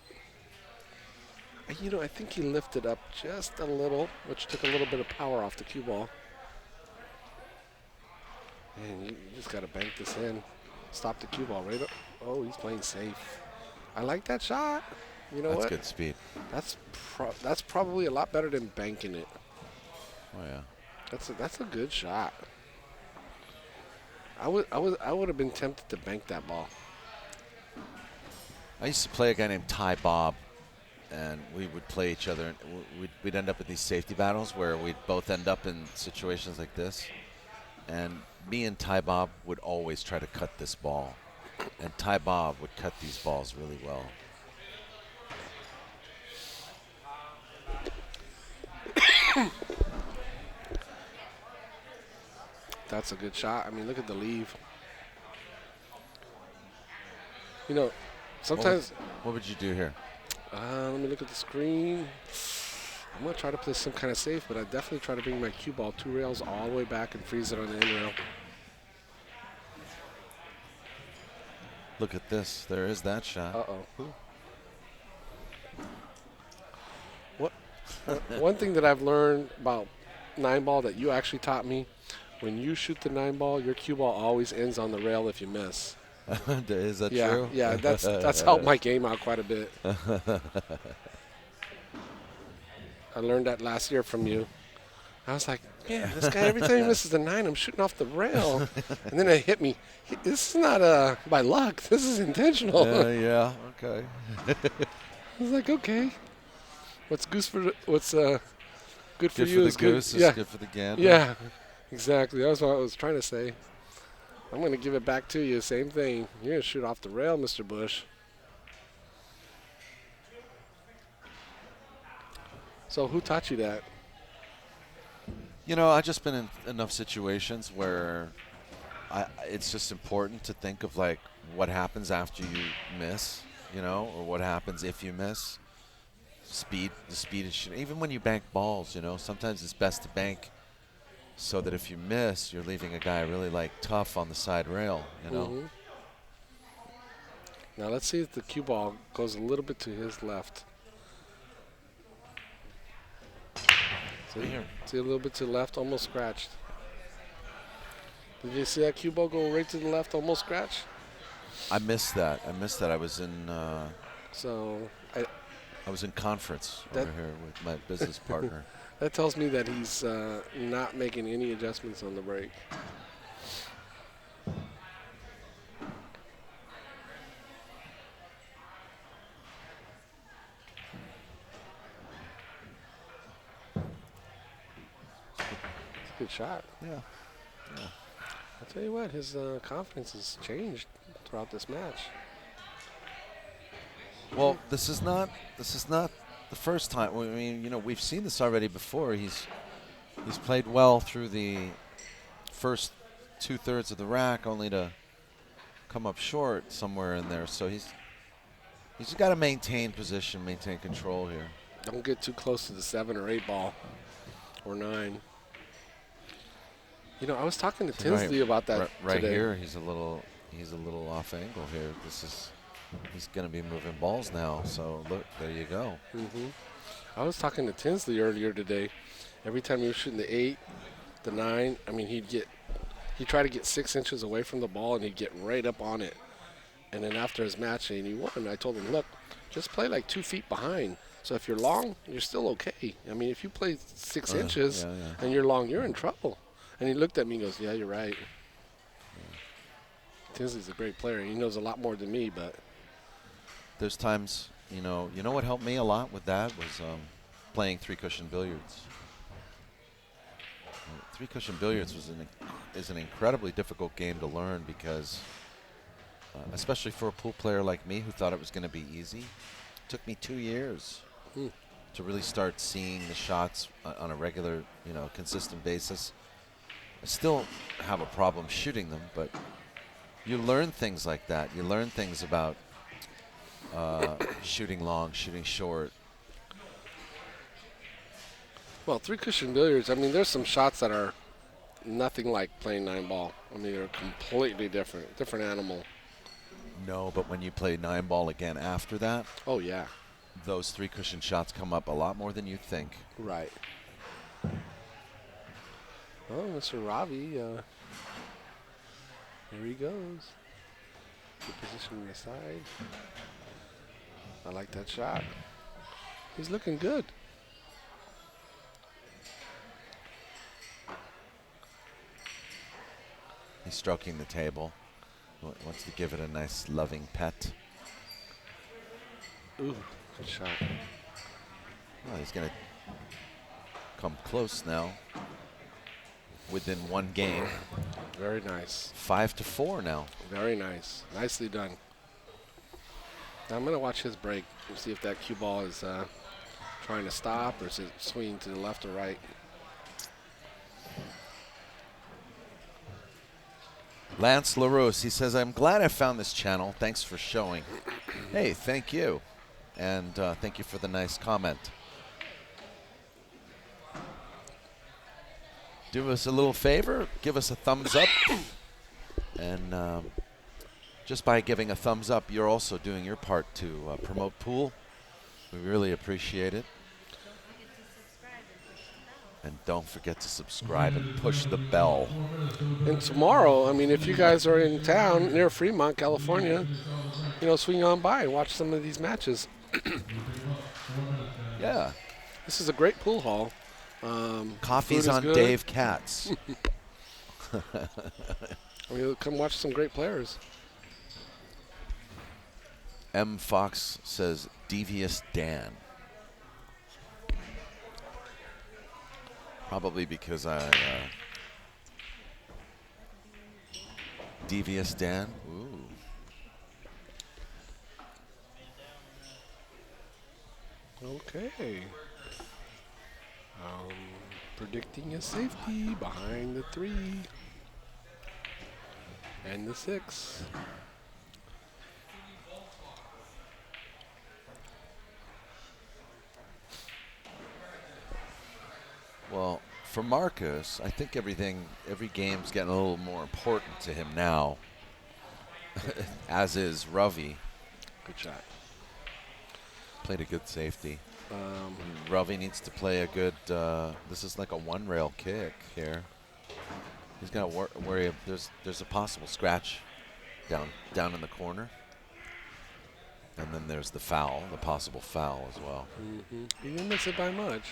I think he lifted up just a little, which took a little bit of power off the cue ball. And you just got to bank this in. Stop the cue ball right up. Oh, he's playing safe. I like that shot. You know what? That's good speed. That's probably a lot better than banking it. Oh yeah. That's a good shot. I would have been tempted to bank that ball. I used to play a guy named Ty Bob, and we would play each other. And we'd end up in these safety battles where we'd both end up in situations like this. And me and Ty Bob would always try to cut this ball. And Ty Bob would cut these balls really well. That's a good shot. Look at the leave. Sometimes. What would you do here? Let me look at the screen. I'm going to try to play some kind of safe, but I definitely try to bring my cue ball 2 rails all the way back and freeze it on the end rail. Look at this. There is that shot. Uh-oh. One thing that I've learned about 9-ball that you actually taught me, when you shoot the 9-ball, your cue ball always ends on the rail if you miss. Is that true? Yeah, that's helped my game out quite a bit. I learned that last year from you. I was like, man, this guy, every time he misses the 9, I'm shooting off the rail. And then it hit me. This is not by luck. This is intentional. Yeah, okay. I was like, okay. What's good for you Good for is the goose good. is good for the gander. Yeah, exactly. That's what I was trying to say. I'm going to give it back to you. Same thing. You're going to shoot off the rail, Mr. Busch. So who taught you that? You know, I've just been in enough situations where it's just important to think of, like, what happens after you miss, you know, or what happens if you miss. The speed is shooting. Even when you bank balls, you know, sometimes it's best to bank so that if you miss, you're leaving a guy really, like, tough on the side rail, you know. Mm-hmm. Now let's see if the cue ball goes a little bit to his left. See a little bit to the left, almost scratched. Did you see that cue ball go right to the left, almost scratched? I missed that. I was in I was in conference over here with my business partner. That tells me that he's not making any adjustments on the break. Good shot. Yeah. I'll tell you what, his confidence has changed throughout this match. Well, this is not the first time. I mean, you know, we've seen this already before. He's played well through the first 2/3 of the rack, only to come up short somewhere in there. So he's got to maintain position, maintain control here. Don't get too close to the 7 or 8 ball or 9. You know, I was talking to Tinsley about that right today. here. He's a little off angle here. He's going to be moving balls now. So look, there you go. Mm-hmm. I was talking to Tinsley earlier today. Every time he was shooting the 8, the 9, I mean, he'd try to get 6 inches away from the ball and he'd get right up on it. And then after his match, and he won, I told him, look, just play like 2 feet behind. So if you're long, you're still okay. I mean, if you play 6 inches and you're long, you're in trouble. And he looked at me and goes, yeah, you're right. Tinsley's a great player. He knows a lot more than me, but there's times, you know what helped me a lot with that was playing 3-cushion billiards. 3-cushion billiards is an incredibly difficult game to learn because, especially for a pool player like me who thought it was going to be easy, it took me 2 years to really start seeing the shots on a regular, you know, consistent basis. I still have a problem shooting them, but you learn things like that. You learn things about shooting long, shooting short. Well, 3-cushion billiards, I mean, there's some shots that are nothing like playing 9 ball. I mean, they're completely different animal. No, but when you play 9 ball again after that, oh yeah, those 3-cushion shots come up a lot more than you think. Right. Oh, Mr. Rovi, here he goes. Good position on the side. I like that shot. He's looking good. He's stroking the table. Wants to give it a nice loving pet. Ooh, good shot. Oh, he's going to come close now. Within 1 game. Very nice. 5-4 now. Very nice. Nicely done. Now I'm going to watch his break and see if that cue ball is trying to stop or is it swinging to the left or right. Lance LaRose, he says, I'm glad I found this channel. Thanks for showing. Hey, thank you. And thank you for the nice comment. Do us a little favor, give us a thumbs up. And just by giving a thumbs up, you're also doing your part to promote pool. We really appreciate it. And don't forget to subscribe and push the bell. And tomorrow, I mean, if you guys are in town near Fremont, California, you know, swing on by and watch some of these matches. Yeah. This is a great pool hall. Coffee's food is on good. Dave Katz. I mean, come watch some great players. M. Fox says Devious Dan. Probably because Devious Dan. Ooh. Okay. Predicting a safety behind the 3 and the 6. Well, for Marcus, I think every game's getting a little more important to him now, as is Rovi. Good shot. Played a good safety. Rovi needs to play a good, this is like a one-rail kick here. He's got to worry, there's a possible scratch down in the corner. And then there's the foul, the possible foul as well. He didn't miss it by much.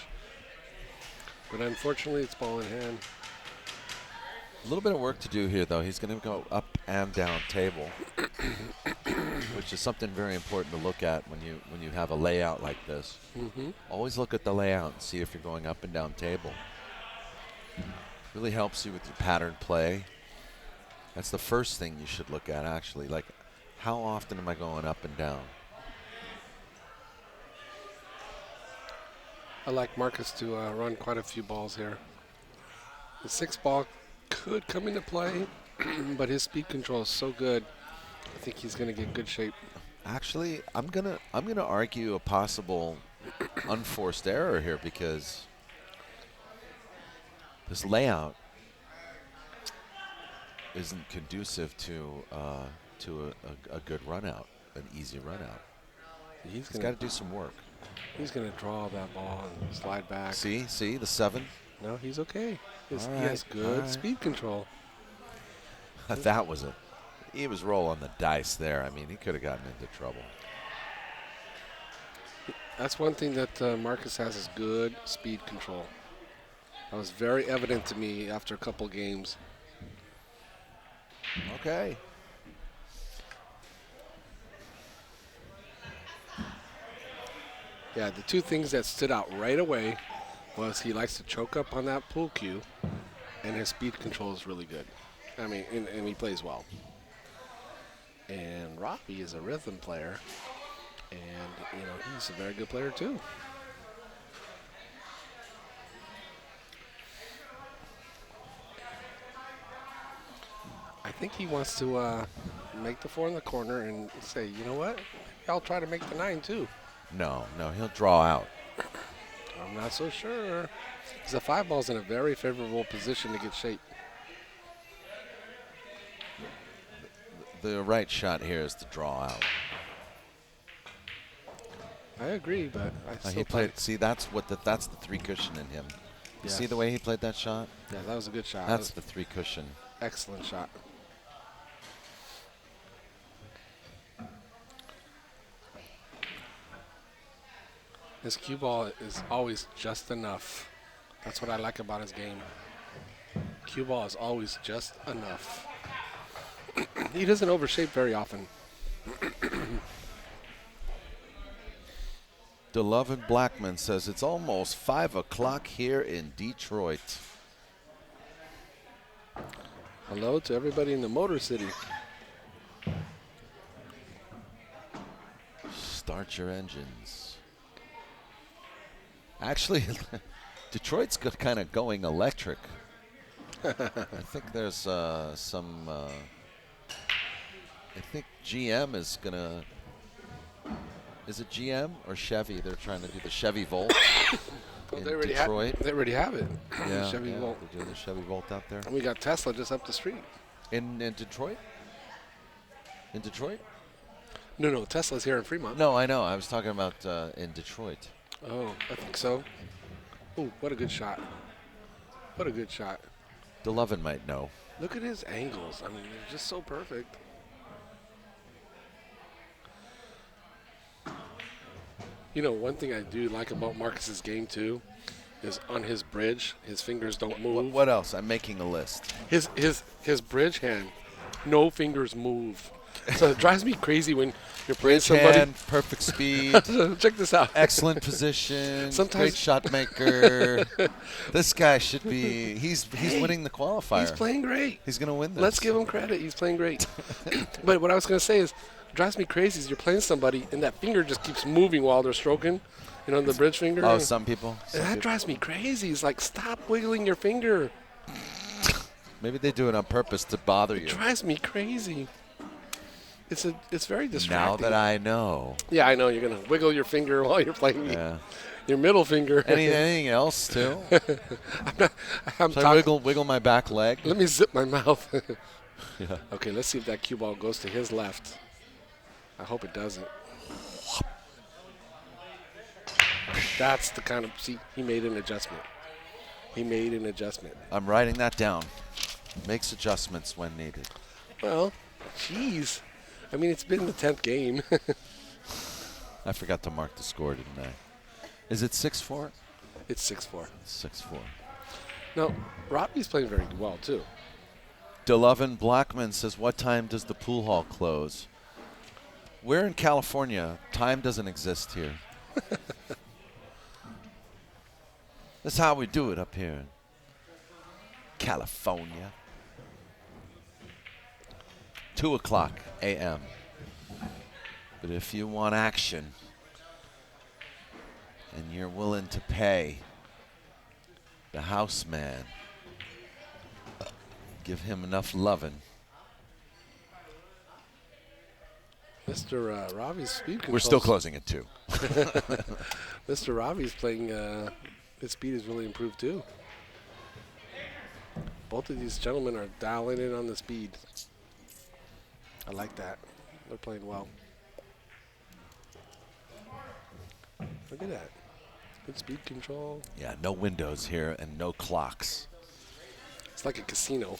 But unfortunately, it's ball in hand. A little bit of work to do here, though. He's going to go up and down table, which is something very important to look at when you have a layout like this. Always look at the layout and see if you're going up and down table. Really helps you with your pattern play. That's the first thing you should look at, actually. Like, how often am I going up and down? I like Marcus to run quite a few balls here. The 6 ball could come into play, but his speed control is so good. I think he's going to get good shape. Actually, I'm gonna argue a possible unforced error here because this layout isn't conducive to a good run out, an easy run out. He's got to do some work. He's going to draw that ball and slide back. See the 7. No, he's okay. He Right, has good speed control. That was it. He was rolling the dice there. I mean, he could have gotten into trouble. That's one thing that Marcus has is good speed control. That was very evident to me after a couple games. Okay. Yeah, the 2 things that stood out right away was he likes to choke up on that pool cue, and his speed control is really good. I mean, and he plays well. And Rovi is a rhythm player, and he's a very good player too. I think he wants to make the 4 in the corner and say, you know what, I'll try to make the 9 too. No, he'll draw out. I'm not so sure. Because the 5 ball's in a very favorable position to get shape. The right shot here is to draw out. I agree, but I He played. See, that's the 3 cushion in him. You see the way he played that shot? Yeah, that was a good shot. That's the 3 cushion. Excellent shot. His cue ball is always just enough. That's what I like about his game. Cue ball is always just enough. He doesn't overshape very often. DeLovin Blackman says it's almost 5 o'clock here in Detroit. Hello to everybody in the Motor City. Start your engines. Actually, Detroit's kind of going electric. I think there's some. I think GM is gonna. Is it GM or Chevy? They're trying to do the Chevy Volt in Detroit. They already have it. Yeah, Chevy Volt. They're doing the Chevy Volt out there. And we got Tesla just up the street. In Detroit? In Detroit? No, Tesla's here in Fremont. No, I know. I was talking about in Detroit. Oh, I think so. Ooh, what a good shot. What a good shot. DeLovin might know. Look at his angles. I mean, they're just so perfect. You know, one thing I do like about Marcus's game, too, is on his bridge. His fingers don't move. What else? I'm making a list. His bridge hand, no fingers move. So it drives me crazy when you're playing Bridge somebody. hand, perfect speed, Check this out. excellent position, Sometimes- great shot maker. This guy should be. He's winning the qualifier. He's playing great. He's gonna win this. Let's give him credit. He's playing great. But what I was going to say is, it drives me crazy is you're playing somebody and that finger just keeps moving while they're stroking. You know, the bridge finger. Oh, some people. And that drives me crazy. It's like, stop wiggling your finger. Maybe they do it on purpose to bother you. It drives me crazy. It's very Now distracting. that I know. Yeah, I know. You're going to wiggle your finger while you're playing Yeah. your middle finger. Anything else too? I'm Should I talking. wiggle my back leg? Let me zip my mouth. Yeah. Okay, let's see if that cue ball goes to his left. I hope it doesn't. That's the kind of, see, he made an adjustment. He made an adjustment. I'm writing that down. Makes adjustments when needed. Well, jeez. I mean, it's been the 10th game. I forgot to mark the score, didn't I? Is it 6-4? It's 6-4. 6-4. No, Robbie's playing very well, too. DeLoven Blackman says, what time does the pool hall close? We're in California. Time doesn't exist here. That's how we do it up here in California. 2:00 a.m. But if you want action and you're willing to pay the house man, give him enough loving. Mr. Robbie's speed control. We're still closing at 2. Mr. Robbie's playing, his speed has really improved, too. Both of these gentlemen are dialing in on the speed. I like that. They're playing well. Look at that. Good speed control. Yeah, no windows here and no clocks. It's like a casino.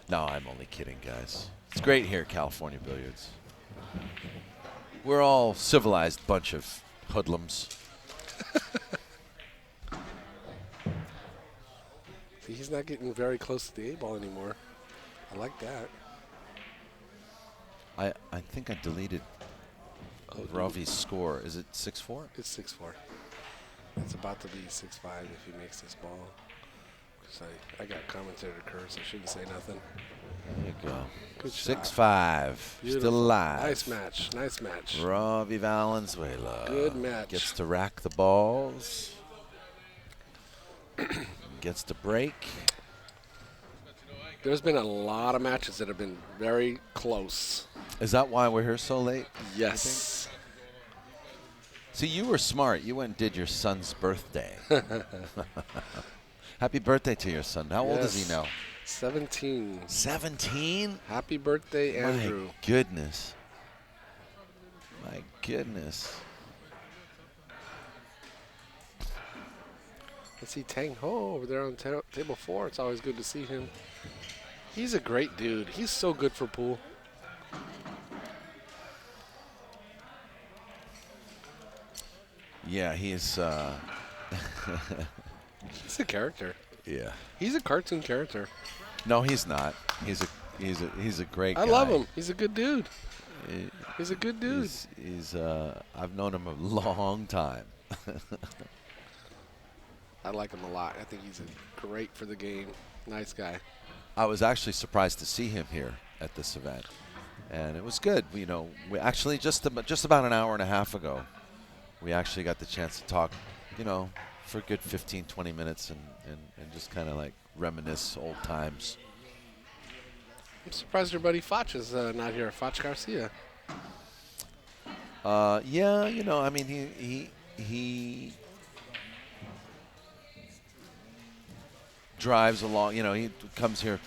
No, I'm only kidding, guys. It's great here at California Billiards. We're all civilized bunch of hoodlums. See, he's not getting very close to the 8-ball anymore. I like that. I think I deleted Rovi's score. Is it 6-4? It's 6-4. It's about to be 6-5 if he makes this ball. Because I got commentator curse. I shouldn't say nothing. There you go. Good shot. 6-5. Beautiful. Still alive. Nice match. Nice match. Rovi Valenzuela. Good match. Gets to rack the balls. Gets to break. There's been a lot of matches that have been very close. Is that why we're here so late? Yes. See, you were smart. You went and did your son's birthday. Happy birthday to your son. How old is he now? 17. 17? Happy birthday, Andrew. My goodness. My goodness. Let's see Tang Ho over there on table 4. It's always good to see him. He's a great dude. He's so good for pool. Yeah, he's He's a character. yeah. He's a cartoon character. No, he's not. He's a great guy. I love him. He's a good dude. He's a good dude. He's I've known him a long time. I like him a lot. I think he's great for the game. Nice guy. I was actually surprised to see him here at this event, and it was good. You know, we actually just about an hour and a half ago, we actually got the chance to talk, you know, for a good 15, 20 minutes and just kind of like reminisce old times. I'm surprised your buddy Foch is not here. Foch Garcia. Yeah, you know, I mean, he drives along. You know, he comes here.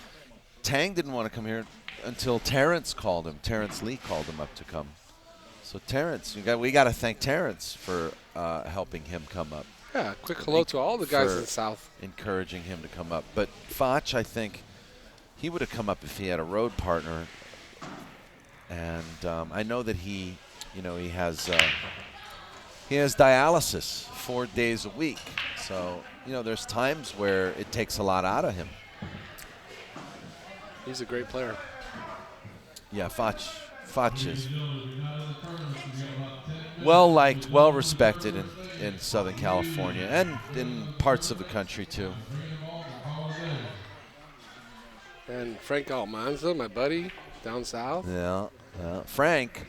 Tang didn't want to come here until Terrence called him. Terrence Lee called him up to come. So Terrence, we got to thank Terrence for helping him come up. Yeah, quick hello to all the guys For in the South. encouraging him to come up. But Foch, I think, he would have come up if he had a road partner. And I know that he, you know, he has he has dialysis 4 days a week. So, you know, there's times where it takes a lot out of him. He's a great player. Yeah, Foch is well liked, well respected in Southern California and in parts of the country too. And Frank Almanza, my buddy, down south. Yeah. Frank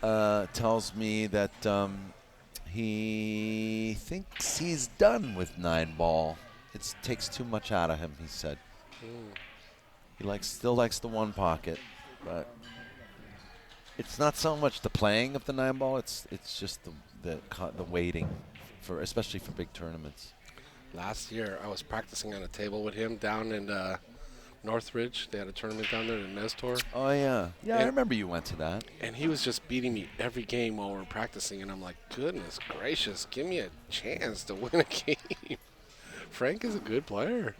tells me that he thinks he's done with 9-ball. It takes too much out of him, he said. He still likes the one pocket, but it's not so much the playing of the 9-ball. It's just the waiting, especially for big tournaments. Last year, I was practicing on a table with him down in Northridge. They had a tournament down there in Nestor. Oh, yeah. Yeah, I remember you went to that. And he was just beating me every game while we were practicing. And I'm like, goodness gracious, give me a chance to win a game. Frank is a good player.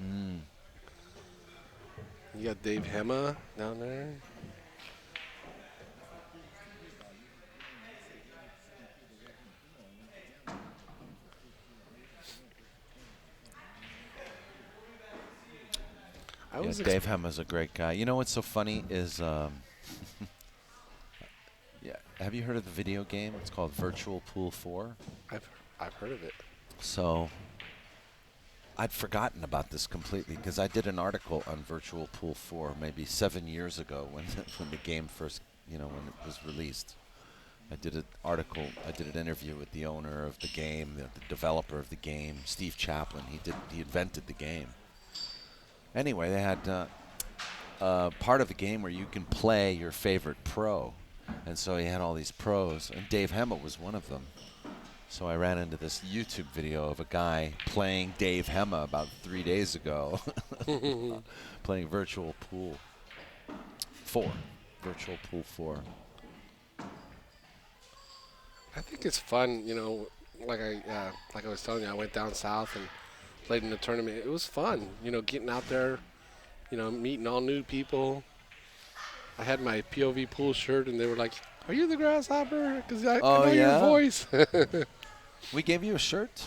You got Dave Hema down there. Dave Hema's a great guy. You know what's so funny is, yeah, have you heard of the video game? It's called Virtual Pool 4. I've heard of it. So I'd forgotten about this completely because I did an article on Virtual Pool 4 maybe 7 years ago when the game first, when it was released. I did an article, I did an interview with the owner of the game, the developer of the game, Steve Chaplin. He invented the game. Anyway, they had part of the game where you can play your favorite pro. And so he had all these pros, and Dave Hema was one of them. So I ran into this YouTube video of a guy playing Dave Hema about 3 days ago, playing Virtual Pool 4. Virtual Pool 4. I think it's fun, like I was telling you, I went down south and played in the tournament. It was fun, getting out there, meeting all new people. I had my POVPOOL shirt, and they were like, "Are you the Grasshopper? Because I know your voice." We gave you a shirt?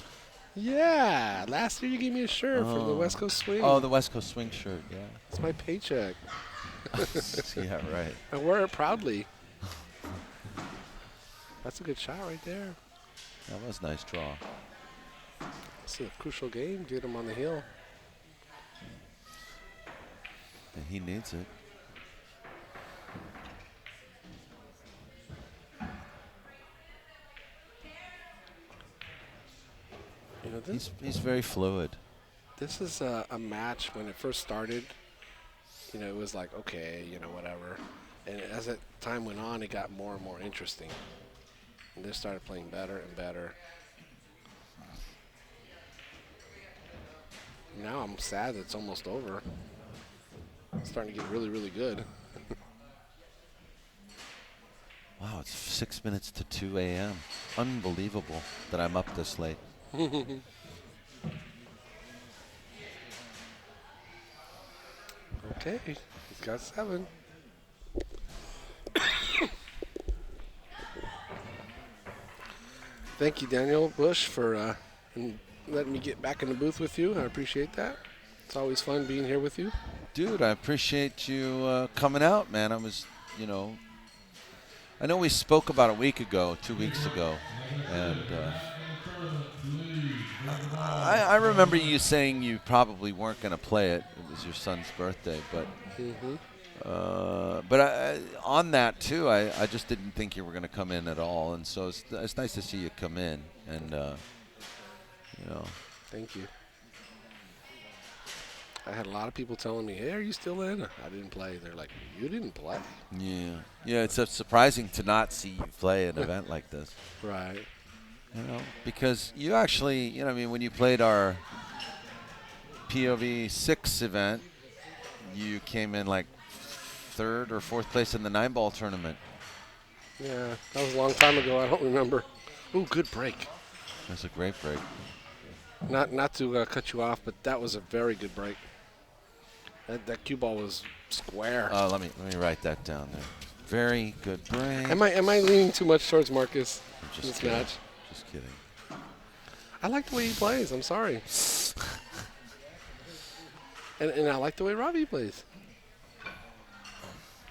Yeah. Last year you gave me a shirt for the West Coast Swing. Oh, the West Coast Swing shirt, yeah. It's my paycheck. Yeah, right. I wear it proudly. That's a good shot right there. That was a nice draw. It's a crucial game. Get him on the hill. And he needs it. He's very fluid. This is a match when it first started. It was like, okay, whatever. And as time went on, it got more and more interesting. And they started playing better and better. Now I'm sad that it's almost over. It's starting to get really, really good. Wow, it's 6 minutes to 2 a.m. Unbelievable that I'm up this late. Okay, he's got 7. Thank you, Daniel Busch, for letting me get back in the booth with you. I appreciate that. It's always fun being here with you. Dude, I appreciate you coming out, man. I know we spoke about a week ago, 2 weeks ago, and I remember you saying you probably weren't going to play it. It was your son's birthday, but on that too, I just didn't think you were going to come in at all, and so it's nice to see you come in, and Thank you. I had a lot of people telling me, "Hey, are you still in?" I didn't play. They're like, "You didn't play?" Yeah. It's surprising to not see you play an event like this. Right. Because you actually, when you played our POV 6 event, you came in like 3rd or 4th place in the 9-ball tournament. Yeah, that was a long time ago. I don't remember. Ooh, good break. That's a great break. Not to cut you off, but that was a very good break. That cue ball was square. Let me write that down there. Very good break. Am I leaning too much towards Marcus in this kidding. match? Just kidding. I like the way he plays. I'm sorry. and I like the way Robbie plays.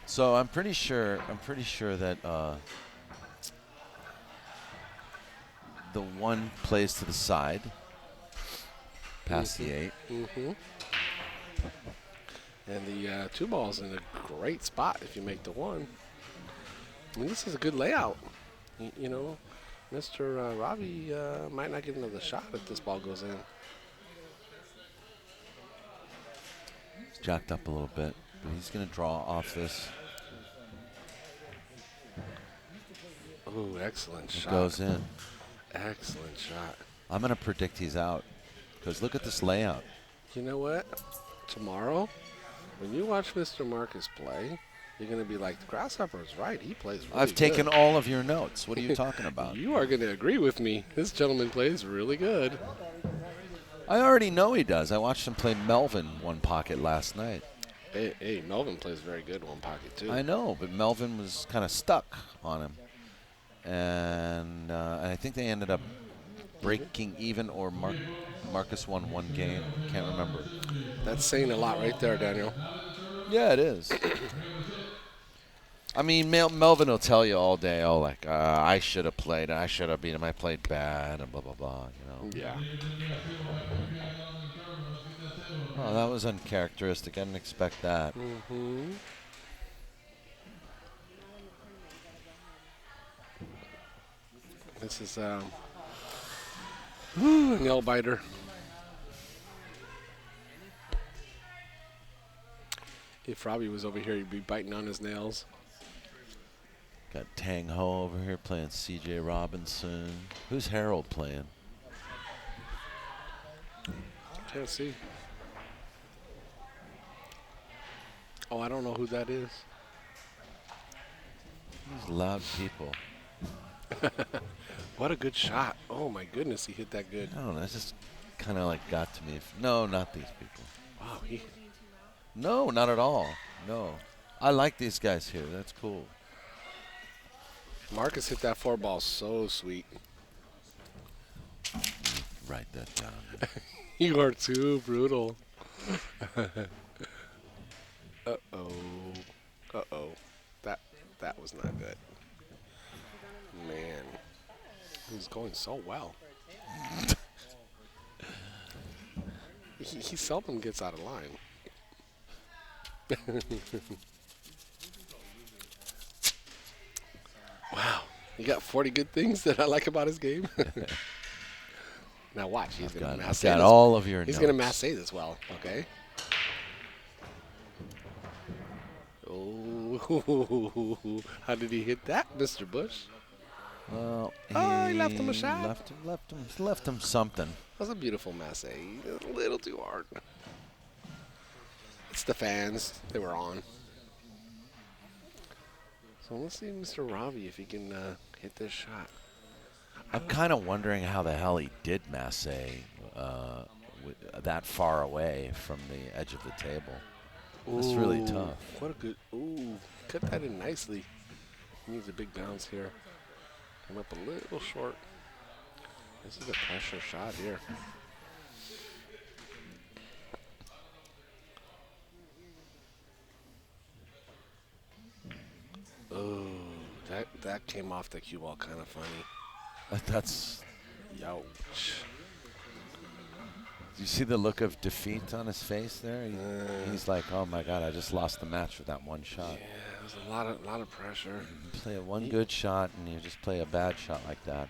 So I'm pretty sure that the one plays to the side, past the 8. Mm-hmm. And the 2 ball's in a great spot if you make the 1. I mean, this is a good layout. You know, Mr. Robbie might not get another shot if this ball goes in. He's jacked up a little bit, but he's going to draw off this. Oh, excellent shot. Goes in. Excellent shot. I'm going to predict he's out because look at this layout. You know what? Tomorrow, when you watch Mr. Marcus play, you're going to be like, the Grasshopper is right. He plays really I've taken good. all of your notes. What are you talking about? You are going to agree with me. This gentleman plays really good. I already know he does. I watched him play Melvin one pocket last night. Hey, Melvin plays very good one pocket, too. I know, but Melvin was kind of stuck on him. And I think they ended up breaking even, or Marcus won 1 game. Can't remember. That's saying a lot right there, Daniel. Yeah, it is. I mean, Melvin will tell you all day, oh, like, I should have played, I should have beat him, I played bad, and blah, blah, blah, you know. Yeah. Oh, that was uncharacteristic. I didn't expect that. Mm-hmm. This is a nail biter. If Robbie was over here, he'd be biting on his nails. Got Tang Ho over here playing C.J. Robinson. Who's Harold playing? Can't see. Oh, I don't know who that is. These loud people. What a good shot. Oh, my goodness, he hit that good. I don't know. It just kind of like got to me. No, not these people. Wow. No, not at all. No. I like these guys here. That's cool. Marcus hit that 4 ball so sweet. Write that down. You are too brutal. Uh-oh. Uh-oh. That was not good. Man. He's going so well. He seldom gets out of line. Wow. You got 40 good things that I like about his game. Now watch. He's going to massage. Got all of your He's notes. going to massage this well, okay? Oh, how did he hit that, Mr. Busch? Well, he left him a shot. Left him something. That was a beautiful massage. A little too hard. It's the fans. They were on. So let's see Mr. Robbie if he can hit this shot. I'm kind of wondering how the hell he did masse that far away from the edge of the table. That's really tough. What a good, cut that in nicely. He needs a big bounce here. Came up a little short. This is a pressure shot here. Oh, that came off the cue ball kind of funny. That's. Youch. Do you see the look of defeat on his face there? He's like, oh my God, I just lost the match with that one shot. Yeah, there's a lot of pressure. You play one good shot and you just play a bad shot like that.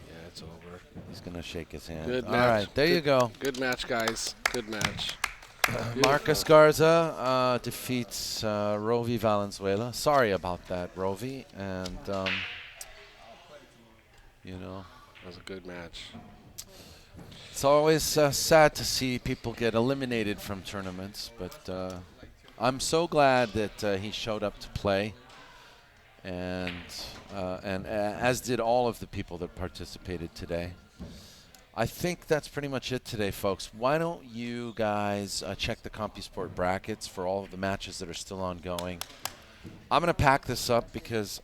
Yeah, it's over. He's going to shake his hand. Good All match. right, there you go. Good match, guys. Good match. Marcus Garza defeats Rovi Valenzuela. Sorry about that, Rovi. And, you know. That was a good match. It's always sad to see people get eliminated from tournaments, but I'm so glad that he showed up to play, and as did all of the people that participated today. I think that's pretty much it today, folks. Why don't you guys check the CompuSport brackets for all of the matches that are still ongoing. I'm going to pack this up because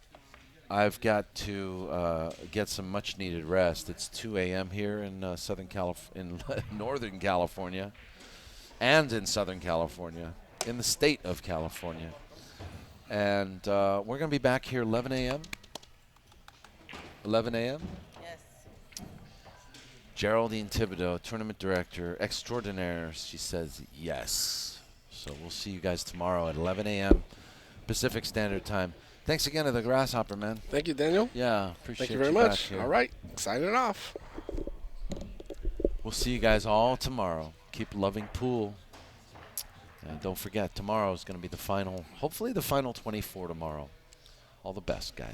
I've got to get some much-needed rest. It's 2 a.m. here in in Northern California, and in Southern California, in the state of California, and we're going to be back here 11 a.m. 11 a.m. Yes. Geraldine Thibodeau, tournament director extraordinaire. She says yes. So we'll see you guys tomorrow at 11 a.m. Pacific Standard Time. Thanks again to the Grasshopper, man. Thank you, Daniel. Yeah, appreciate Thank you very back much. here. All right, signing off. We'll see you guys all tomorrow. Keep loving pool. And don't forget, tomorrow is going to be the final, hopefully the final 24 tomorrow. All the best, guys.